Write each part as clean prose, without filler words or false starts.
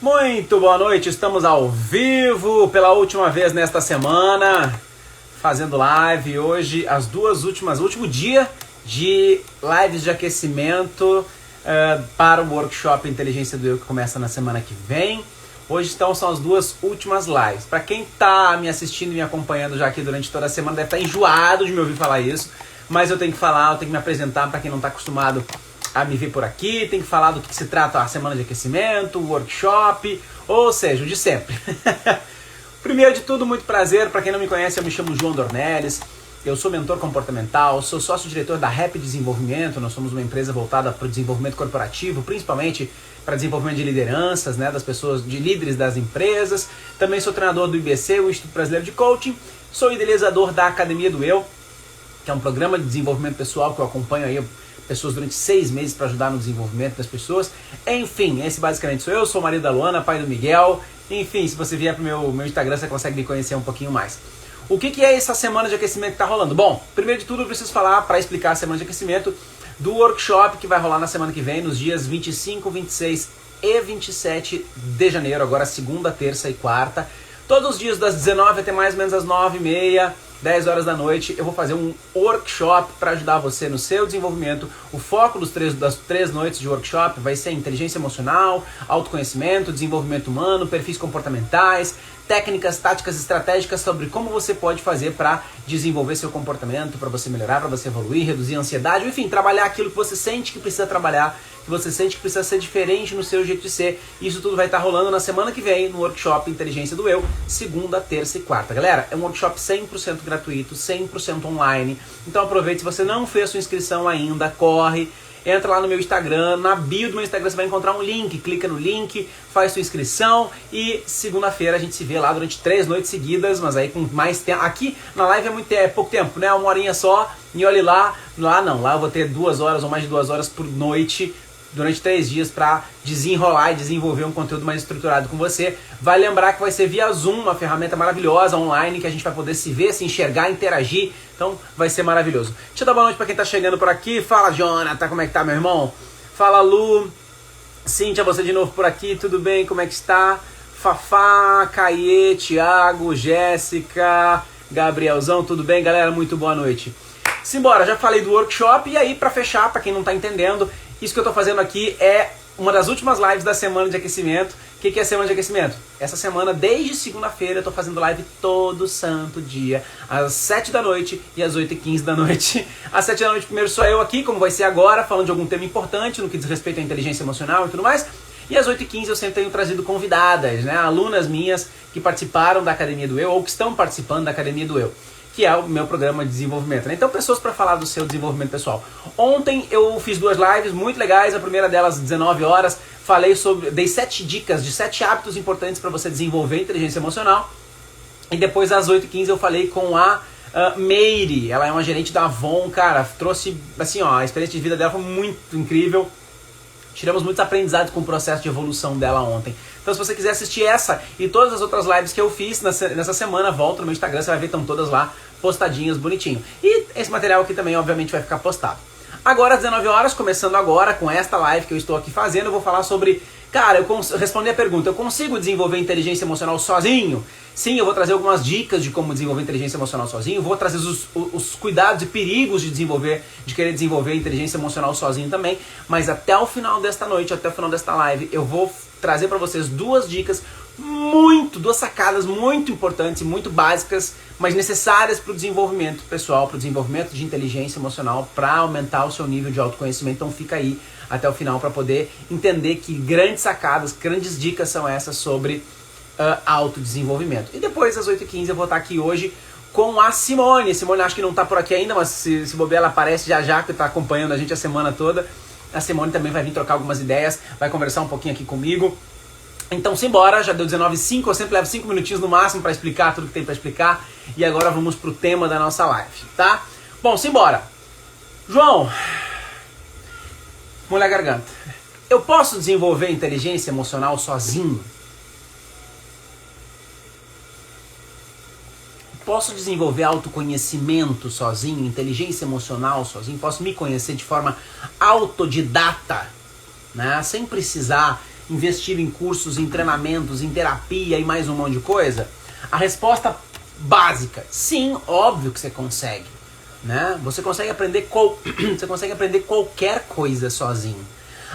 Muito boa noite, estamos ao vivo pela última vez nesta semana, fazendo live hoje, último dia de lives de aquecimento para o workshop Inteligência do Eu que começa na semana que vem. Hoje então são as duas últimas lives. Para quem está me assistindo e me acompanhando já aqui durante toda a semana, deve estar enjoado de me ouvir falar isso, mas eu tenho que falar, eu tenho que me apresentar para quem não está acostumado a me ver por aqui, tem que falar do que se trata a semana de aquecimento, o workshop, ou seja, o de sempre. Primeiro de tudo, muito prazer, para quem não me conhece, eu me chamo João Dornelles, eu sou mentor comportamental, sou sócio-diretor da Rap Desenvolvimento, nós somos uma empresa voltada para o desenvolvimento corporativo, principalmente para desenvolvimento de lideranças, né, das pessoas, de líderes das empresas. Também sou treinador do IBC, o Instituto Brasileiro de Coaching, sou idealizador da Academia do Eu, que é um programa de desenvolvimento pessoal que eu acompanho aí pessoas durante 6 meses para ajudar no desenvolvimento das pessoas. Enfim, esse basicamente sou eu, sou o marido da Luana, pai do Miguel. Enfim, se você vier pro meu Instagram, você consegue me conhecer um pouquinho mais. O que é essa semana de aquecimento que está rolando? Bom, primeiro de tudo eu preciso falar, para explicar a semana de aquecimento, do workshop que vai rolar na semana que vem, nos dias 25, 26 e 27 de janeiro, agora segunda, terça e quarta. Todos os dias das 19 até mais ou menos as 9h30, 10 horas da noite, eu vou fazer um workshop para ajudar você no seu desenvolvimento. O foco das 3 noites de workshop vai ser inteligência emocional, autoconhecimento, desenvolvimento humano, perfis comportamentais, técnicas, táticas, estratégicas sobre como você pode fazer para desenvolver seu comportamento, para você melhorar, para você evoluir, reduzir a ansiedade, enfim, trabalhar aquilo que você sente que precisa trabalhar, que você sente que precisa ser diferente no seu jeito de ser. Isso tudo vai estar rolando na semana que vem no workshop Inteligência do Eu, segunda, terça e quarta. Galera, é um workshop 100% gratuito, 100% online. Então aproveite, se você não fez sua inscrição ainda, corre. Entra lá no meu Instagram, na bio do meu Instagram você vai encontrar um link, clica no link, faz sua inscrição e segunda-feira a gente se vê lá durante 3 noites seguidas, mas aí com mais tempo. Aqui na live é pouco tempo, né? 1 horinha só, e olhe lá eu vou ter 2 horas ou mais de 2 horas por noite, durante 3 dias para desenrolar e desenvolver um conteúdo mais estruturado com você. Vai lembrar que vai ser via Zoom, uma ferramenta maravilhosa online que a gente vai poder se ver, se enxergar, interagir. Então vai ser maravilhoso. Deixa eu dar boa noite para quem tá chegando por aqui. Fala, Jonathan, como é que tá, meu irmão? Fala, Lu. Cíntia, você de novo por aqui, tudo bem? Como é que está? Fafá, Caie, Thiago, Jéssica, Gabrielzão, tudo bem, galera? Muito boa noite. Simbora, já falei do workshop e aí para fechar, para quem não tá entendendo, isso que eu tô fazendo aqui é uma das últimas lives da semana de aquecimento. O que é a semana de aquecimento? Essa semana, desde segunda-feira, eu tô fazendo live todo santo dia, às 7 da noite e às 8h15 da noite. Às 7 da noite, primeiro sou eu aqui, como vai ser agora, falando de algum tema importante, no que diz respeito à inteligência emocional e tudo mais. E às 8h15 eu sempre tenho trazido convidadas, né, alunas minhas que participaram da Academia do Eu ou que estão participando da Academia do Eu, que é o meu programa de desenvolvimento, né? Então, pessoas para falar do seu desenvolvimento pessoal. Ontem eu fiz 2 lives muito legais, a primeira delas, 19 horas, dei 7 dicas de 7 hábitos importantes para você desenvolver inteligência emocional. E depois, às 8h15, eu falei com a Meire, ela é uma gerente da Avon, cara, trouxe, assim, ó, a experiência de vida dela foi muito incrível. Tiramos muitos aprendizados com o processo de evolução dela ontem. Então, se você quiser assistir essa e todas as outras lives que eu fiz nessa semana, volta no meu Instagram, você vai ver, estão todas lá postadinhas, bonitinho. E esse material aqui também, obviamente, vai ficar postado. Agora, às 19 horas, começando agora com esta live que eu estou aqui fazendo, eu vou falar sobre... Cara, eu respondi a pergunta, eu consigo desenvolver inteligência emocional sozinho? Sim, eu vou trazer algumas dicas de como desenvolver inteligência emocional sozinho, vou trazer os cuidados e perigos de querer desenvolver inteligência emocional sozinho também, mas até o final desta noite, até o final desta live, eu vou trazer para vocês 2 dicas duas sacadas muito importantes e muito básicas, mas necessárias para o desenvolvimento pessoal, para o desenvolvimento de inteligência emocional, para aumentar o seu nível de autoconhecimento. Então fica aí até o final para poder entender que grandes sacadas, grandes dicas são essas sobre autodesenvolvimento. E depois, às 8h15, eu vou estar aqui hoje com a Simone. A Simone acho que não está por aqui ainda, mas se bobear ela aparece já, que está acompanhando a gente a semana toda. A Simone também vai vir trocar algumas ideias, vai conversar um pouquinho aqui comigo. Então simbora, já deu 19h05, eu sempre levo 5 minutinhos no máximo para explicar tudo que tem para explicar. E agora vamos pro tema da nossa live, tá? Bom, simbora. João, mulher garganta, eu posso desenvolver inteligência emocional sozinho? Posso desenvolver autoconhecimento sozinho, inteligência emocional sozinho? Posso me conhecer de forma autodidata, né? Sem precisar investir em cursos, em treinamentos, em terapia e mais um monte de coisa? A resposta básica, sim, óbvio que você consegue, né? Você consegue aprender qualquer coisa sozinho.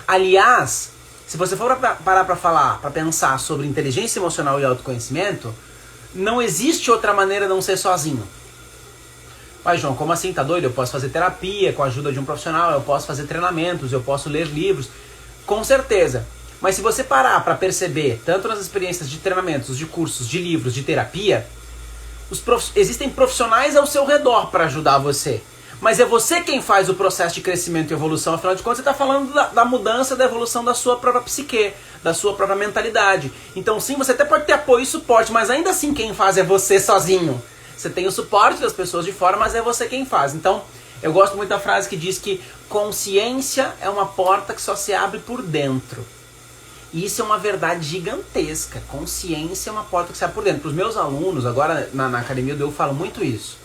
Aliás, se você for parar para pensar sobre inteligência emocional e autoconhecimento, não existe outra maneira de não ser sozinho. Mas João, como assim? Tá doido? Eu posso fazer terapia com a ajuda de um profissional, eu posso fazer treinamentos, eu posso ler livros. Com certeza. Mas se você parar para perceber, tanto nas experiências de treinamentos, de cursos, de livros, de terapia, existem profissionais ao seu redor para ajudar você. Mas é você quem faz o processo de crescimento e evolução. Afinal de contas, você está falando da mudança, da evolução da sua própria psique, da sua própria mentalidade. Então sim, você até pode ter apoio e suporte, mas ainda assim quem faz é você sozinho. Você tem o suporte das pessoas de fora, mas é você quem faz. Então, eu gosto muito da frase que diz que consciência é uma porta que só se abre por dentro. E isso é uma verdade gigantesca. Consciência é uma porta que se abre por dentro. Para os meus alunos, agora na Academia do Eu falo muito isso.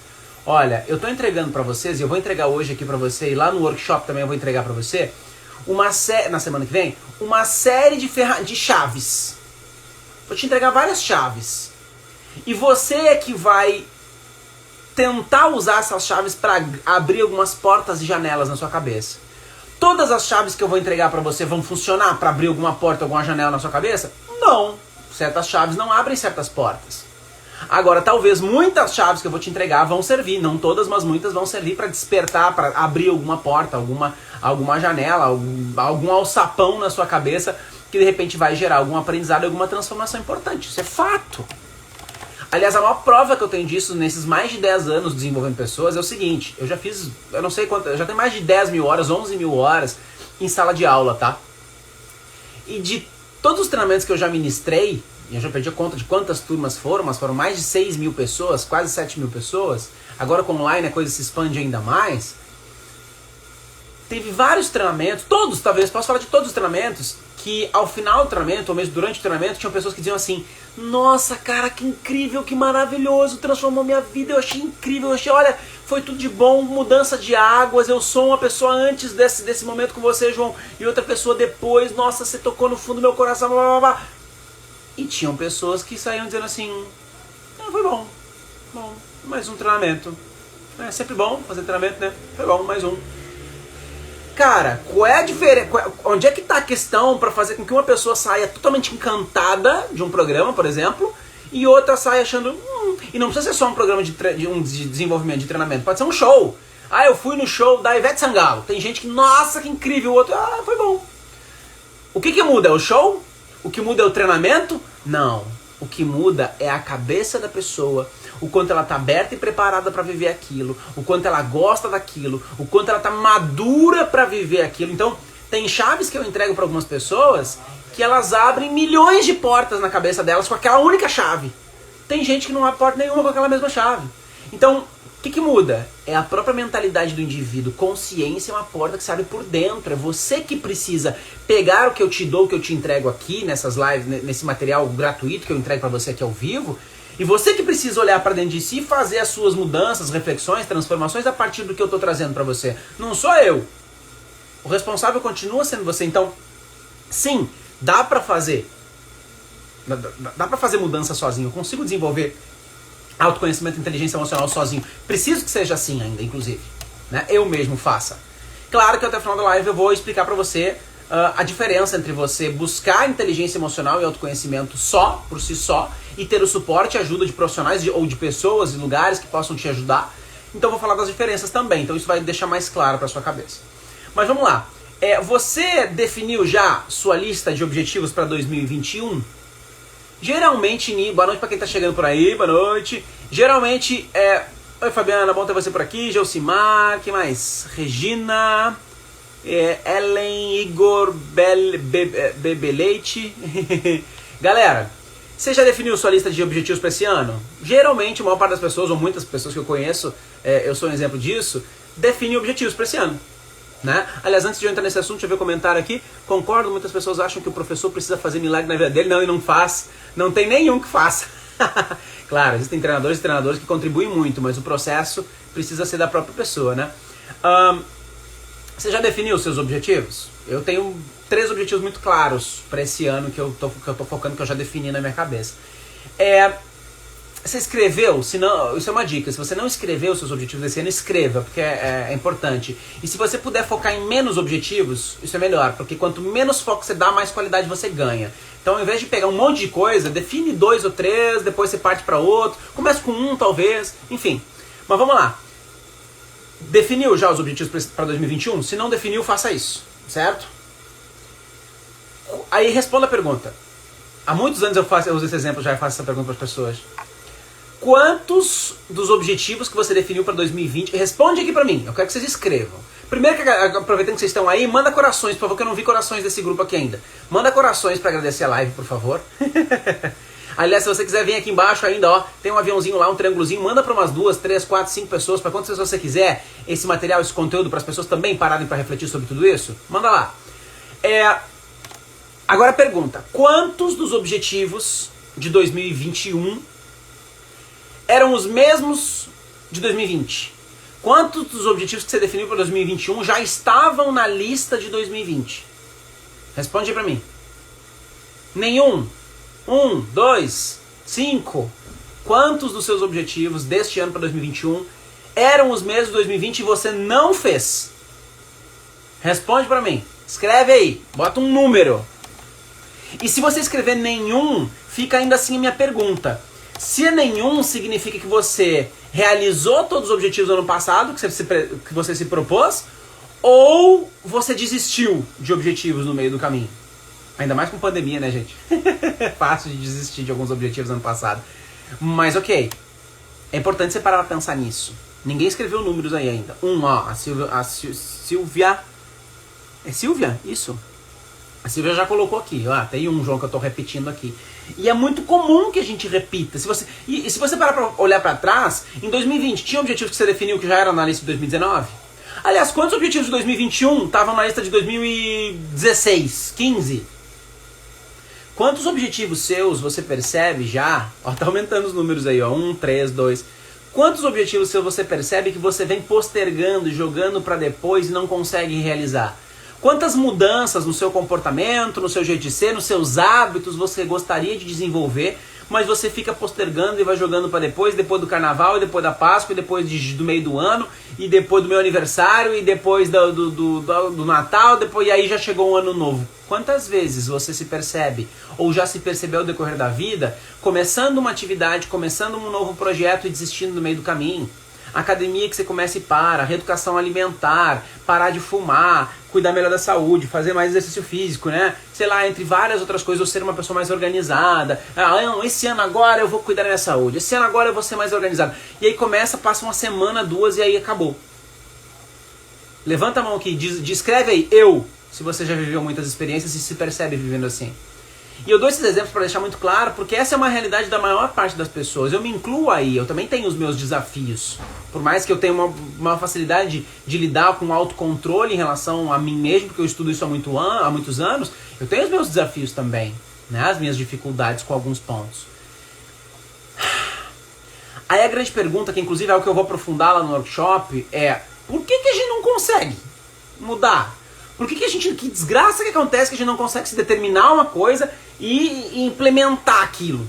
Olha, eu estou entregando para vocês, e eu vou entregar hoje aqui para você, e lá no workshop também eu vou entregar para você, na semana que vem, uma série de chaves. Vou te entregar várias chaves. E você é que vai tentar usar essas chaves para abrir algumas portas e janelas na sua cabeça. Todas as chaves que eu vou entregar para você vão funcionar para abrir alguma porta, alguma janela na sua cabeça? Não. Certas chaves não abrem certas portas. Agora, talvez muitas chaves que eu vou te entregar vão servir, não todas, mas muitas vão servir para despertar, para abrir alguma porta, alguma janela, algum alçapão na sua cabeça que de repente vai gerar algum aprendizado, alguma transformação importante. Isso é fato. Aliás, a maior prova que eu tenho disso nesses mais de 10 anos desenvolvendo pessoas é o seguinte: eu já fiz, eu não sei quanto, eu já tenho mais de 10 mil horas, 11 mil horas em sala de aula, tá? E de todos os treinamentos que eu já ministrei, eu já perdi a conta de quantas turmas foram, mas foram mais de 6 mil pessoas, quase 7 mil pessoas. Agora com online a coisa se expande ainda mais. Teve vários treinamentos, todos, talvez, posso falar de todos os treinamentos, que ao final do treinamento, ou mesmo durante o treinamento, tinham pessoas que diziam assim: nossa, cara, que incrível, que maravilhoso, transformou minha vida, eu achei incrível, eu achei, olha, foi tudo de bom, mudança de águas, eu sou uma pessoa antes desse momento com você, João, e outra pessoa depois, nossa, você tocou no fundo do meu coração, blá, blá, blá. E tinham pessoas que saíam dizendo assim: foi bom, mais um treinamento. É sempre bom fazer treinamento, né? Foi bom, mais um. Cara, qual é a diferença? Onde é que tá a questão para fazer com que uma pessoa saia totalmente encantada de um programa, por exemplo, e outra saia achando... E não precisa ser só um programa de desenvolvimento, de treinamento, pode ser um show. Ah, eu fui no show da Ivete Sangalo. Tem gente que, nossa, que incrível, o outro, foi bom. O que muda? É o show? O que muda é o treinamento? Não. O que muda é a cabeça da pessoa, o quanto ela está aberta e preparada para viver aquilo, o quanto ela gosta daquilo, o quanto ela está madura para viver aquilo. Então, tem chaves que eu entrego para algumas pessoas que elas abrem milhões de portas na cabeça delas com aquela única chave. Tem gente que não abre porta nenhuma com aquela mesma chave. Então, o que muda? É a própria mentalidade do indivíduo. Consciência é uma porta que se abre por dentro. É você que precisa pegar o que eu te dou, o que eu te entrego aqui nessas lives, nesse material gratuito que eu entrego para você aqui ao vivo. E você que precisa olhar para dentro de si e fazer as suas mudanças, reflexões, transformações a partir do que eu estou trazendo para você. Não sou eu. O responsável continua sendo você. Então, sim, dá para fazer. Dá para fazer mudança sozinho. Eu consigo desenvolver autoconhecimento e inteligência emocional sozinho. Preciso que seja assim ainda, inclusive. Né? Eu mesmo faça. Claro que até o final da live eu vou explicar para você a diferença entre você buscar inteligência emocional e autoconhecimento só, por si só, e ter o suporte e ajuda de profissionais ou de pessoas e lugares que possam te ajudar. Então eu vou falar das diferenças também. Então isso vai deixar mais claro para sua cabeça. Mas vamos lá. Você definiu já sua lista de objetivos para 2021? Geralmente, boa noite para quem tá chegando por aí, boa noite. Geralmente, oi Fabiana, bom ter você por aqui, Gelsimar, que mais? Regina, Ellen, Igor, Bebeleite. Galera, você já definiu sua lista de objetivos para esse ano? Geralmente, a maior parte das pessoas, ou muitas pessoas que eu conheço, eu sou um exemplo disso, definem objetivos para esse ano. Né? Aliás, antes de eu entrar nesse assunto, deixa eu ver o comentário aqui. Concordo, muitas pessoas acham que o professor precisa fazer milagre na vida dele. Não, e não faz. Não tem nenhum que faça. Claro, existem treinadores e treinadores que contribuem muito, mas o processo precisa ser da própria pessoa, né? Você já definiu os seus objetivos? Eu tenho 3 objetivos muito claros para esse ano que eu tô focando, que eu já defini na minha cabeça. Você escreveu? Se não, isso é uma dica. Se você não escreveu os seus objetivos desse ano, escreva, porque é importante. E se você puder focar em menos objetivos, isso é melhor, porque quanto menos foco você dá, mais qualidade você ganha. Então, ao invés de pegar um monte de coisa, define 2 ou 3, depois você parte para outro. Começa com 1, talvez. Enfim. Mas vamos lá. Definiu já os objetivos para 2021? Se não definiu, faça isso. Certo? Aí responda a pergunta. Há muitos anos eu uso esse exemplo, já faço essa pergunta para as pessoas. Quantos dos objetivos que você definiu para 2020... Responde aqui para mim, eu quero que vocês escrevam. Primeiro, aproveitando que vocês estão aí, manda corações, por favor, que eu não vi corações desse grupo aqui ainda. Manda corações para agradecer a live, por favor. Aliás, se você quiser vir aqui embaixo ainda, ó, tem um aviãozinho lá, um triângulozinho, manda para umas 2, 3, 4, 5 pessoas, para quantas pessoas você quiser esse material, esse conteúdo, para as pessoas também pararem para refletir sobre tudo isso. Manda lá. Agora pergunta, quantos dos objetivos de 2021 eram os mesmos de 2020? Quantos dos objetivos que você definiu para 2021 já estavam na lista de 2020? Responde aí pra mim. Nenhum? 1, 2, 5? Quantos dos seus objetivos deste ano para 2021 eram os mesmos de 2020 e você não fez? Responde pra mim. Escreve aí. Bota um número. E se você escrever nenhum, fica ainda assim a minha pergunta. Se é nenhum, significa que você realizou todos os objetivos do ano passado, que você se propôs, ou você desistiu de objetivos no meio do caminho? Ainda mais com pandemia, né, gente? É fácil de desistir de alguns objetivos do ano passado. Mas ok, é importante você parar pra pensar nisso. Ninguém escreveu números aí ainda. Ó, a Silvia... É Silvia? Isso. A Silvia já colocou aqui, tem um, João, que eu tô repetindo aqui. E é muito comum que a gente repita. Se você parar pra olhar pra trás, em 2020, tinha objetivos que você definiu que já eram na lista de 2019? Aliás, quantos objetivos de 2021 estavam na lista de 2016, 15? Quantos objetivos seus você percebe já? Ó, tá aumentando os números aí, ó. 1, 3, 2. Quantos objetivos seus você percebe que você vem postergando, jogando pra depois e não consegue realizar? Quantas mudanças no seu comportamento, no seu jeito de ser, nos seus hábitos você gostaria de desenvolver, mas você fica postergando e vai jogando para depois do carnaval, e depois da Páscoa, e depois do meio do ano, e depois do meu aniversário, e depois do Natal, e aí já chegou um ano novo. Quantas vezes você se percebe, ou já se percebeu ao decorrer da vida, começando uma atividade, começando um novo projeto e desistindo no meio do caminho? Academia que você começa e para, reeducação alimentar, parar de fumar, cuidar melhor da saúde, fazer mais exercício físico, né? Sei lá, entre várias outras coisas, ou ser uma pessoa mais organizada. Não, esse ano agora eu vou cuidar da minha saúde, esse ano agora eu vou ser mais organizado. E aí passa uma semana, 2 e aí acabou. Levanta a mão aqui, descreve aí, se você já viveu muitas experiências e se percebe vivendo assim. E eu dou esses exemplos para deixar muito claro, porque essa é uma realidade da maior parte das pessoas. Eu me incluo aí, eu também tenho os meus desafios. Por mais que eu tenha uma facilidade de lidar com autocontrole em relação a mim mesmo, porque eu estudo isso há muitos anos, eu tenho os meus desafios também, né? As minhas dificuldades com alguns pontos. Aí a grande pergunta, que inclusive é o que eu vou aprofundar lá no workshop, é: por que a gente não consegue mudar? Que desgraça que acontece que a gente não consegue se determinar uma coisa e implementar aquilo?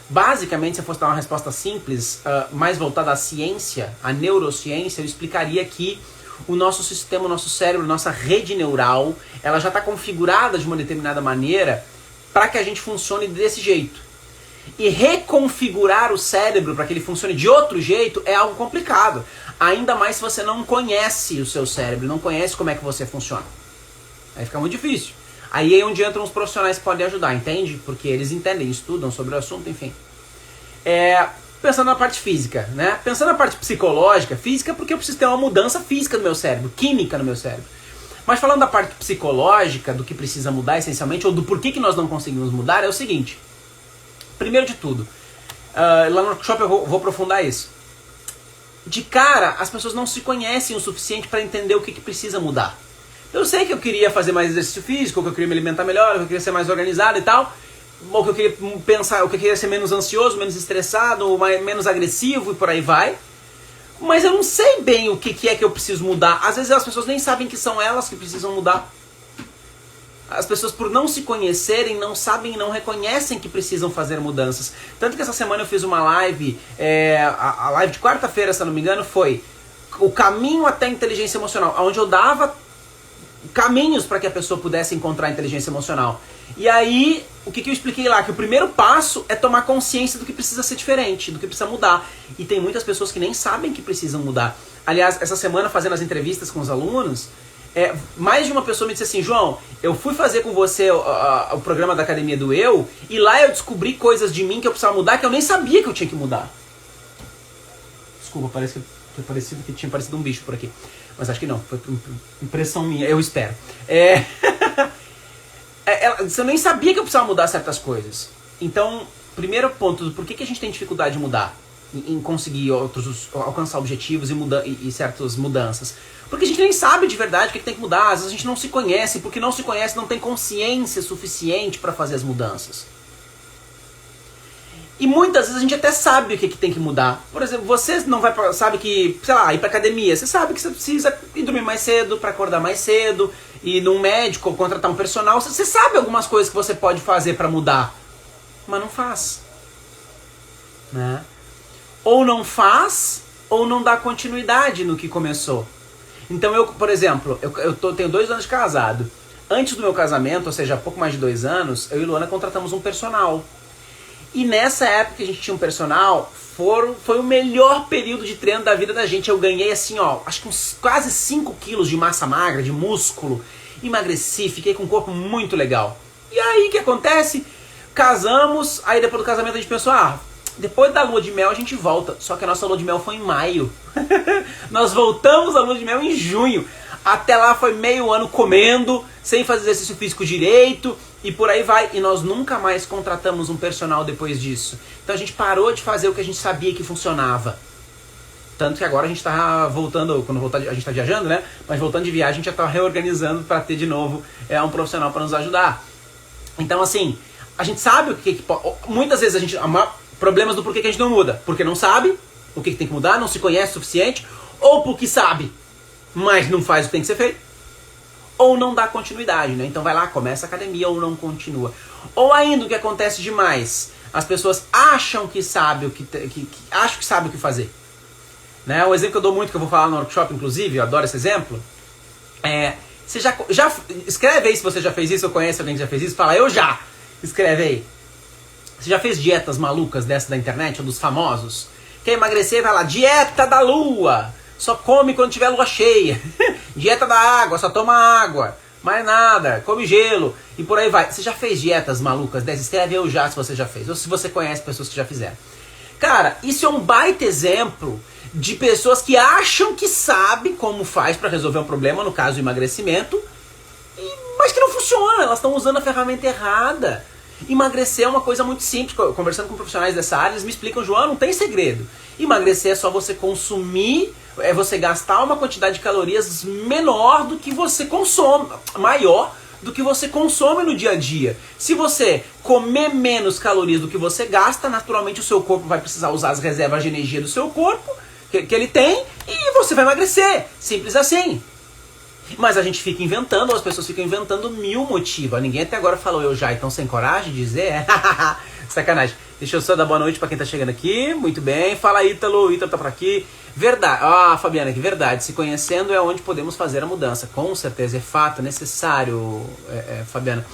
Basicamente, se eu fosse dar uma resposta simples, mais voltada à ciência, à neurociência, eu explicaria que o nosso sistema, o nosso cérebro, nossa rede neural, ela já está configurada de uma determinada maneira para que a gente funcione desse jeito. E reconfigurar o cérebro para que ele funcione de outro jeito é algo complicado. Ainda mais se você não conhece o seu cérebro, não conhece como é que você funciona. Aí fica muito difícil. Aí é onde entram os profissionais que podem ajudar, entende? Porque eles entendem, estudam sobre o assunto, enfim. Pensando na parte física, né? Pensando na parte psicológica, física, porque eu preciso ter uma mudança física no meu cérebro, química no meu cérebro. Mas falando da parte psicológica, do que precisa mudar essencialmente, ou do porquê que nós não conseguimos mudar, é o seguinte. Primeiro de tudo, lá no workshop eu vou aprofundar isso. De cara, as pessoas não se conhecem o suficiente para entender o que precisa mudar. Eu sei que eu queria fazer mais exercício físico, ou que eu queria me alimentar melhor, ou que eu queria ser mais organizado e tal, ou que eu queria pensar, ou que eu queria ser menos ansioso, menos estressado, ou menos agressivo e por aí vai. Mas eu não sei bem o que é que eu preciso mudar. Às vezes as pessoas nem sabem que são elas que precisam mudar. As pessoas, por não se conhecerem, não sabem e não reconhecem que precisam fazer mudanças. Tanto que essa semana eu fiz uma live, a live de quarta-feira, se eu não me engano, foi o caminho até a inteligência emocional, onde eu dava caminhos para que a pessoa pudesse encontrar a inteligência emocional. E aí, o que eu expliquei lá? Que o primeiro passo é tomar consciência do que precisa ser diferente, do que precisa mudar. E tem muitas pessoas que nem sabem que precisam mudar. Aliás, essa semana, fazendo as entrevistas com os alunos, mais de uma pessoa me disse assim: João, eu fui fazer com você o programa da Academia do Eu, e lá eu descobri coisas de mim que eu precisava mudar, que eu nem sabia que eu tinha que mudar. Desculpa, parece que tinha parecido um bicho por aqui. Mas acho que não, foi impressão minha, eu espero. Eu nem sabia que eu precisava mudar certas coisas. Então, primeiro ponto, por que a gente tem dificuldade de mudar? Em conseguir alcançar objetivos e certas mudanças? Porque a gente nem sabe de verdade o que tem que mudar. Às vezes a gente não se conhece, porque não se conhece, não tem consciência suficiente para fazer as mudanças. E muitas vezes a gente até sabe o que tem que mudar. Por exemplo, você não sabe que, sei lá, ir pra academia. Você sabe que você precisa ir dormir mais cedo, para acordar mais cedo, ir num médico, ou contratar um personal. Você sabe algumas coisas que você pode fazer para mudar, mas não faz. Né? Ou não faz, ou não dá continuidade no que começou. Então eu, por exemplo, tenho 2 anos de casado. Antes do meu casamento, ou seja, há pouco mais de 2 anos, eu e Luana contratamos um personal. E nessa época que a gente tinha um personal, foi o melhor período de treino da vida da gente. Eu ganhei assim, acho que uns quase 5 quilos de massa magra, de músculo. Emagreci, fiquei com um corpo muito legal. E aí o que acontece? Casamos, aí depois do casamento a gente pensou, depois da lua de mel a gente volta. Só que a nossa lua de mel foi em maio. Nós voltamos à lua de mel em junho. Até lá foi meio ano comendo, sem fazer exercício físico direito, e por aí vai. E nós nunca mais contratamos um personal depois disso. Então a gente parou de fazer o que a gente sabia que funcionava. Tanto que agora a gente está voltando, quando voltar, a gente está viajando, né? Mas voltando de viagem a gente já está reorganizando para ter de novo um profissional para nos ajudar. Então assim, a gente sabe o que muitas vezes a gente... Problemas do porquê que a gente não muda. Porque não sabe o que tem que mudar, não se conhece o suficiente, ou porque sabe, mas não faz o que tem que ser feito, ou não dá continuidade, né? Então vai lá, começa a academia ou não continua. Ou ainda o que acontece demais, as pessoas acham que sabe acham que sabe o que fazer. Né? O exemplo que eu dou muito, que eu vou falar no workshop, inclusive, eu adoro esse exemplo, você já escreve aí se você já fez isso, ou conhece alguém que já fez isso, fala, eu já! Escreve aí. Você já fez dietas malucas dessa da internet, ou dos famosos? Quer emagrecer, vai lá, dieta da lua! Só come quando tiver lua cheia. Dieta da água, só toma água. Mais nada, come gelo. E por aí vai. Você já fez dietas malucas dessas? Escreve eu já se você já fez. Ou se você conhece pessoas que já fizeram. Cara, isso é um baita exemplo de pessoas que acham que sabem como faz para resolver um problema, no caso o emagrecimento, mas que não funciona. Elas estão usando a ferramenta errada. Emagrecer é uma coisa muito simples. Conversando com profissionais dessa área, eles me explicam, João, não tem segredo. Emagrecer é só você consumir, você gastar uma quantidade de calorias menor do que você consome, maior do que você consome no dia a dia. Se você comer menos calorias do que você gasta, naturalmente o seu corpo vai precisar usar as reservas de energia do seu corpo, que ele tem, e você vai emagrecer. Simples assim. Mas a gente fica inventando, as pessoas ficam inventando 1000 motivos. Ninguém até agora falou eu já, então sem coragem de dizer? Sacanagem. Deixa eu só dar boa noite pra quem tá chegando aqui. Muito bem. Fala, Ítalo. Ítalo tá por aqui. Verdade. Fabiana, que verdade. Se conhecendo é onde podemos fazer a mudança. Com certeza, é fato, é necessário, Fabiana.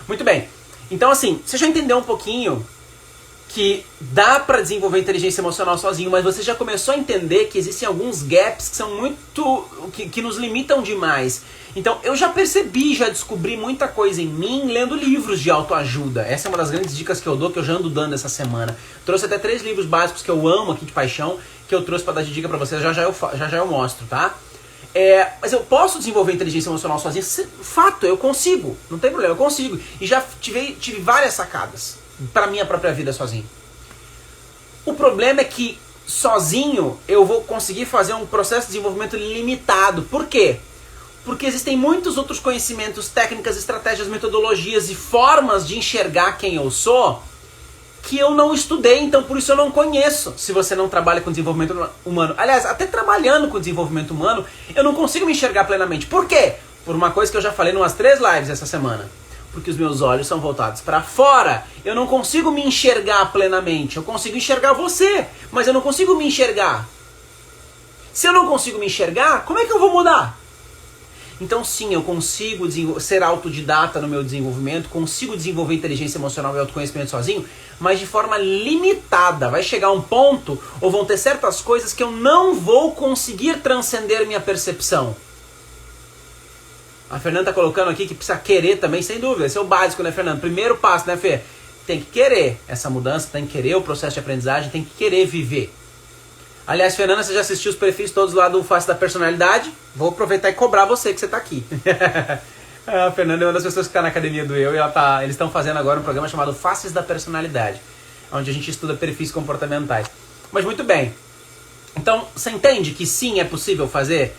Muito bem. Então, assim, você já entendeu um pouquinho que dá para desenvolver inteligência emocional sozinho, mas você já começou a entender que existem alguns gaps que são muito... que nos limitam demais. Então, eu já percebi, já descobri muita coisa em mim lendo livros de autoajuda. Essa é uma das grandes dicas que eu dou, que eu já ando dando essa semana. Trouxe até 3 livros básicos que eu amo aqui de paixão, que eu trouxe para dar de dica para vocês, já eu mostro, tá? Mas eu posso desenvolver inteligência emocional sozinho? Fato, eu consigo. Não tem problema, eu consigo. E já tive várias sacadas para minha própria vida sozinho. O problema é que sozinho eu vou conseguir fazer um processo de desenvolvimento limitado. Por quê? Porque existem muitos outros conhecimentos, técnicas, estratégias, metodologias e formas de enxergar quem eu sou que eu não estudei, então por isso eu não conheço. Se você não trabalha com desenvolvimento humano. Aliás, até trabalhando com desenvolvimento humano, eu não consigo me enxergar plenamente. Por quê? Por uma coisa que eu já falei em umas 3 lives essa semana. Porque os meus olhos são voltados para fora. Eu não consigo me enxergar plenamente. Eu consigo enxergar você, mas eu não consigo me enxergar. Se eu não consigo me enxergar, como é que eu vou mudar? Então sim, eu consigo ser autodidata no meu desenvolvimento, consigo desenvolver inteligência emocional e autoconhecimento sozinho, mas de forma limitada. Vai chegar um ponto, ou vão ter certas coisas que eu não vou conseguir transcender minha percepção. A Fernanda tá colocando aqui que precisa querer também, sem dúvida. Esse é o básico, né, Fernanda? Primeiro passo, né, Fê? Tem que querer essa mudança, tem que querer o processo de aprendizagem, tem que querer viver. Aliás, Fernanda, você já assistiu os perfis todos lá do Face da Personalidade? Vou aproveitar e cobrar você que você tá aqui. A Fernanda é uma das pessoas que está na academia do Eu e eles estão fazendo agora um programa chamado Faces da Personalidade, onde a gente estuda perfis comportamentais. Mas muito bem. Então, você entende que sim, é possível fazer,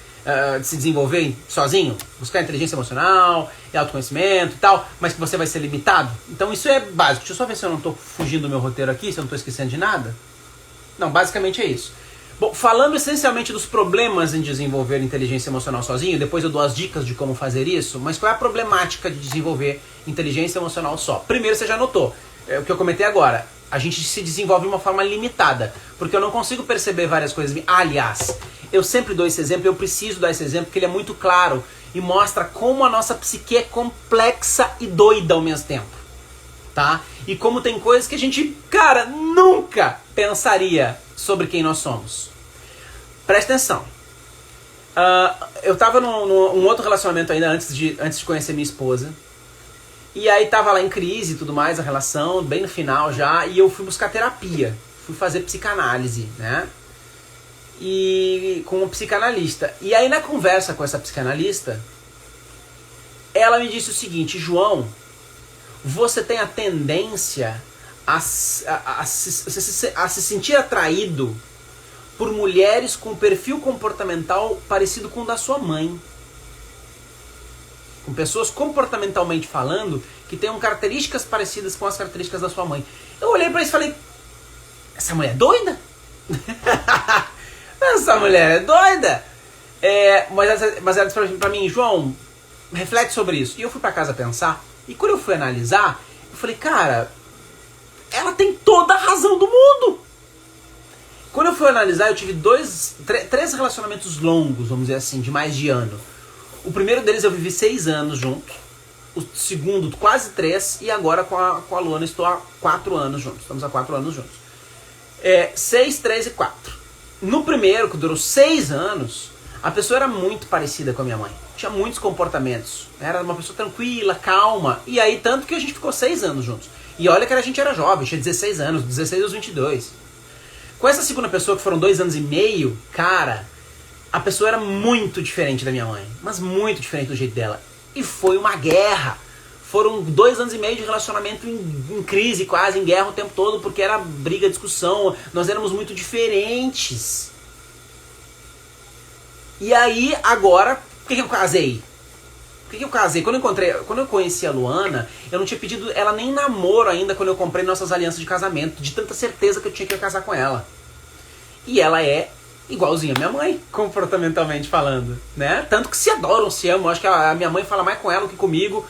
se desenvolver sozinho? Buscar inteligência emocional, e autoconhecimento e tal, mas que você vai ser limitado? Então isso é básico. Deixa eu só ver se eu não estou fugindo do meu roteiro aqui, se eu não estou esquecendo de nada. Não, basicamente é isso. Bom, falando essencialmente dos problemas em desenvolver inteligência emocional sozinho, depois eu dou as dicas de como fazer isso, mas qual é a problemática de desenvolver inteligência emocional só? Primeiro, você já notou, o que eu comentei agora, a gente se desenvolve de uma forma limitada, porque eu não consigo perceber várias coisas. Aliás, eu sempre dou esse exemplo, eu preciso dar esse exemplo, porque ele é muito claro e mostra como a nossa psique é complexa e doida ao mesmo tempo, tá? E como tem coisas que a gente, cara, nunca pensaria sobre quem nós somos. Presta atenção. Eu tava num outro relacionamento ainda antes de conhecer minha esposa. E aí tava lá em crise e tudo mais, a relação, bem no final já. E eu fui buscar terapia. Fui fazer psicanálise, né? E com uma psicanalista. E aí na conversa com essa psicanalista, ela me disse o seguinte: João, você tem a tendência a se sentir atraído por mulheres com perfil comportamental parecido com o da sua mãe. Com pessoas comportamentalmente falando que tenham características parecidas com as características da sua mãe. Eu olhei pra isso e falei, essa mulher é doida? Essa mulher é doida? Mas ela disse pra mim, João, reflete sobre isso. E eu fui pra casa pensar, e quando eu fui analisar, eu falei, cara, ela tem toda a razão do mundo. Quando eu fui analisar, eu tive 3 relacionamentos longos, vamos dizer assim, de mais de ano. O primeiro deles eu vivi 6 anos junto. O segundo, quase 3. E agora com a Luana estou há 4 anos juntos. Estamos há 4 anos juntos. 6, 3 e 4. No primeiro, que durou 6 anos, a pessoa era muito parecida com a minha mãe. Tinha muitos comportamentos. Era uma pessoa tranquila, calma. E aí, tanto que a gente ficou 6 anos juntos. E olha que a gente era jovem, tinha 16 anos, 16 aos 22. Com essa segunda pessoa, que foram 2 anos e meio, cara, a pessoa era muito diferente da minha mãe. Mas muito diferente do jeito dela. E foi uma guerra. Foram 2 anos e meio de relacionamento em crise, quase, em guerra o tempo todo, porque era briga, discussão. Nós éramos muito diferentes. E aí, agora, por que eu casei? Por que eu casei? Quando eu conheci a Luana, eu não tinha pedido ela nem namoro ainda quando eu comprei nossas alianças de casamento, de tanta certeza que eu tinha que casar com ela. E ela é igualzinha a minha mãe, comportamentalmente falando, né? Tanto que se adoram, se amam. Acho que a minha mãe fala mais com ela do que comigo.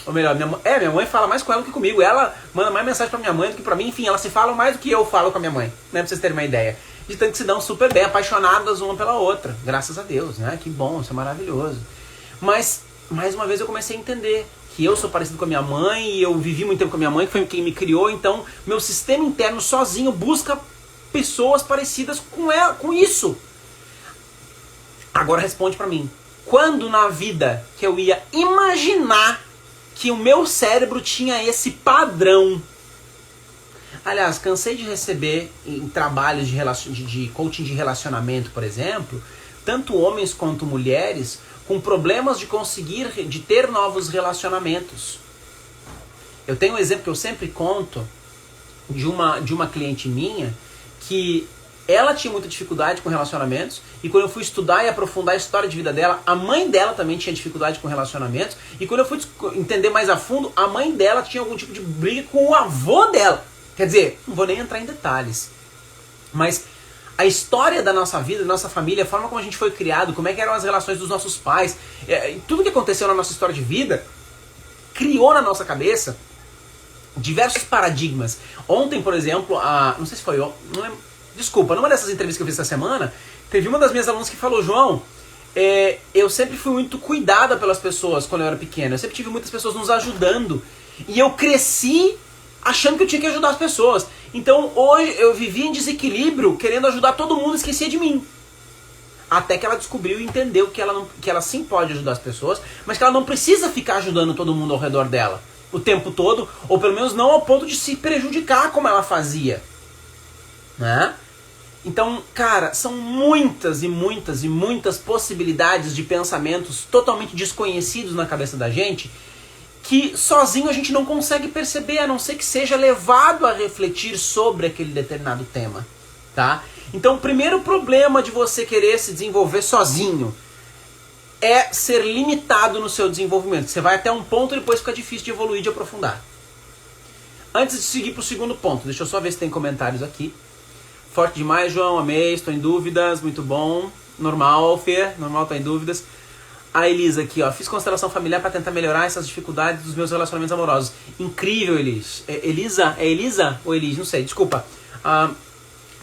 Ou melhor, minha mãe fala mais com ela do que comigo. Ela manda mais mensagem pra minha mãe do que pra mim. Enfim, elas se falam mais do que eu falo com a minha mãe, né? Pra vocês terem uma ideia. De tanto que se dão super bem, apaixonadas uma pela outra. Graças a Deus, né? Que bom, isso é maravilhoso. Mas, mais uma vez, eu comecei a entender que eu sou parecido com a minha mãe, e eu vivi muito tempo com a minha mãe, que foi quem me criou. Então, meu sistema interno sozinho busca pessoas parecidas com ela, com isso. Agora responde pra mim. Quando na vida que eu ia imaginar que o meu cérebro tinha esse padrão? Aliás, cansei de receber em trabalhos de coaching de relacionamento, por exemplo, tanto homens quanto mulheres com problemas de ter novos relacionamentos. Eu tenho um exemplo que eu sempre conto de uma cliente minha que ela tinha muita dificuldade com relacionamentos, e quando eu fui estudar e aprofundar a história de vida dela, a mãe dela também tinha dificuldade com relacionamentos, e quando eu fui entender mais a fundo, a mãe dela tinha algum tipo de briga com o avô dela. Quer dizer, não vou nem entrar em detalhes, mas A história da nossa vida, da nossa família, a forma como a gente foi criado, como é que eram as relações dos nossos pais, tudo que aconteceu na nossa história de vida, criou na nossa cabeça diversos paradigmas. Ontem, por exemplo, não sei se foi ontem, não lembro, desculpa, numa dessas entrevistas que eu fiz essa semana, teve uma das minhas alunas que falou, João, eu sempre fui muito cuidada pelas pessoas quando eu era pequena, eu sempre tive muitas pessoas nos ajudando, e eu cresci achando que eu tinha que ajudar as pessoas. Então hoje eu vivia em desequilíbrio, querendo ajudar todo mundo e esquecia de mim. Até que ela descobriu e entendeu que ela sim pode ajudar as pessoas, mas que ela não precisa ficar ajudando todo mundo ao redor dela o tempo todo, ou pelo menos não ao ponto de se prejudicar como ela fazia. Né? Então, cara, são muitas e muitas e muitas possibilidades de pensamentos totalmente desconhecidos na cabeça da gente, que sozinho a gente não consegue perceber, a não ser que seja levado a refletir sobre aquele determinado tema, tá? Então o primeiro problema de você querer se desenvolver sozinho é ser limitado no seu desenvolvimento. Você vai até um ponto e depois fica difícil de evoluir, de aprofundar. Antes de seguir para o segundo ponto, deixa eu só ver se tem comentários aqui. Forte demais, João, amei, estou em dúvidas, muito bom. Normal, Fê, normal, estou em dúvidas. A Elisa aqui, ó, fiz constelação familiar para tentar melhorar essas dificuldades dos meus relacionamentos amorosos. Incrível, Elis. Elisa? É Elisa ou Elis? Não sei, desculpa.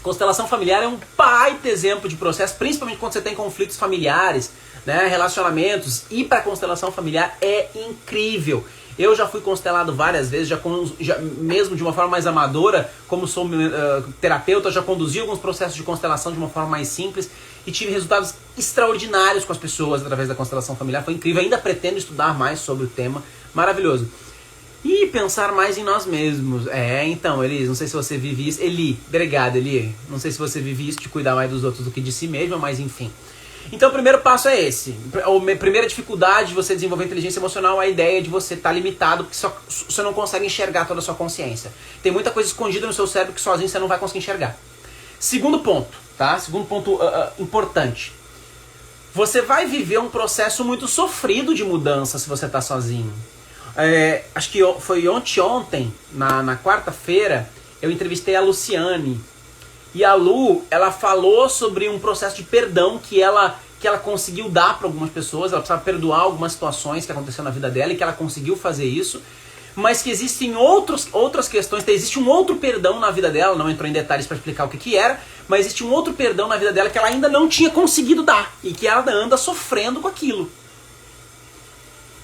Constelação familiar é um baita exemplo de processo, principalmente quando você tem conflitos familiares, né, relacionamentos. Ir para constelação familiar é incrível. Eu já fui constelado várias vezes, já mesmo de uma forma mais amadora, como sou terapeuta, já conduzi alguns processos de constelação de uma forma mais simples e tive resultados extraordinários com as pessoas através da constelação familiar. Foi incrível, ainda pretendo estudar mais sobre o tema, maravilhoso. E pensar mais em nós mesmos. Então, Eli, não sei se você vive isso. Obrigado, Eli. Não sei se você vive isso de cuidar mais dos outros do que de si mesmo, mas enfim. Então o primeiro passo é esse. A primeira dificuldade de você desenvolver inteligência emocional é a ideia de você estar limitado, porque você não consegue enxergar toda a sua consciência. Tem muita coisa escondida no seu cérebro que sozinho você não vai conseguir enxergar. Segundo ponto, tá? Segundo ponto importante. Você vai viver um processo muito sofrido de mudança se você está sozinho. Acho que foi ontem, na quarta-feira, eu entrevistei a Luciane. E a Lu, ela falou sobre um processo de perdão que ela conseguiu dar para algumas pessoas. Ela precisava perdoar algumas situações que aconteceram na vida dela e que ela conseguiu fazer isso. Mas que existem outras questões. Existe um outro perdão na vida dela. Não entrou em detalhes para explicar o que era. Mas existe um outro perdão na vida dela que ela ainda não tinha conseguido dar. E que ela anda sofrendo com aquilo.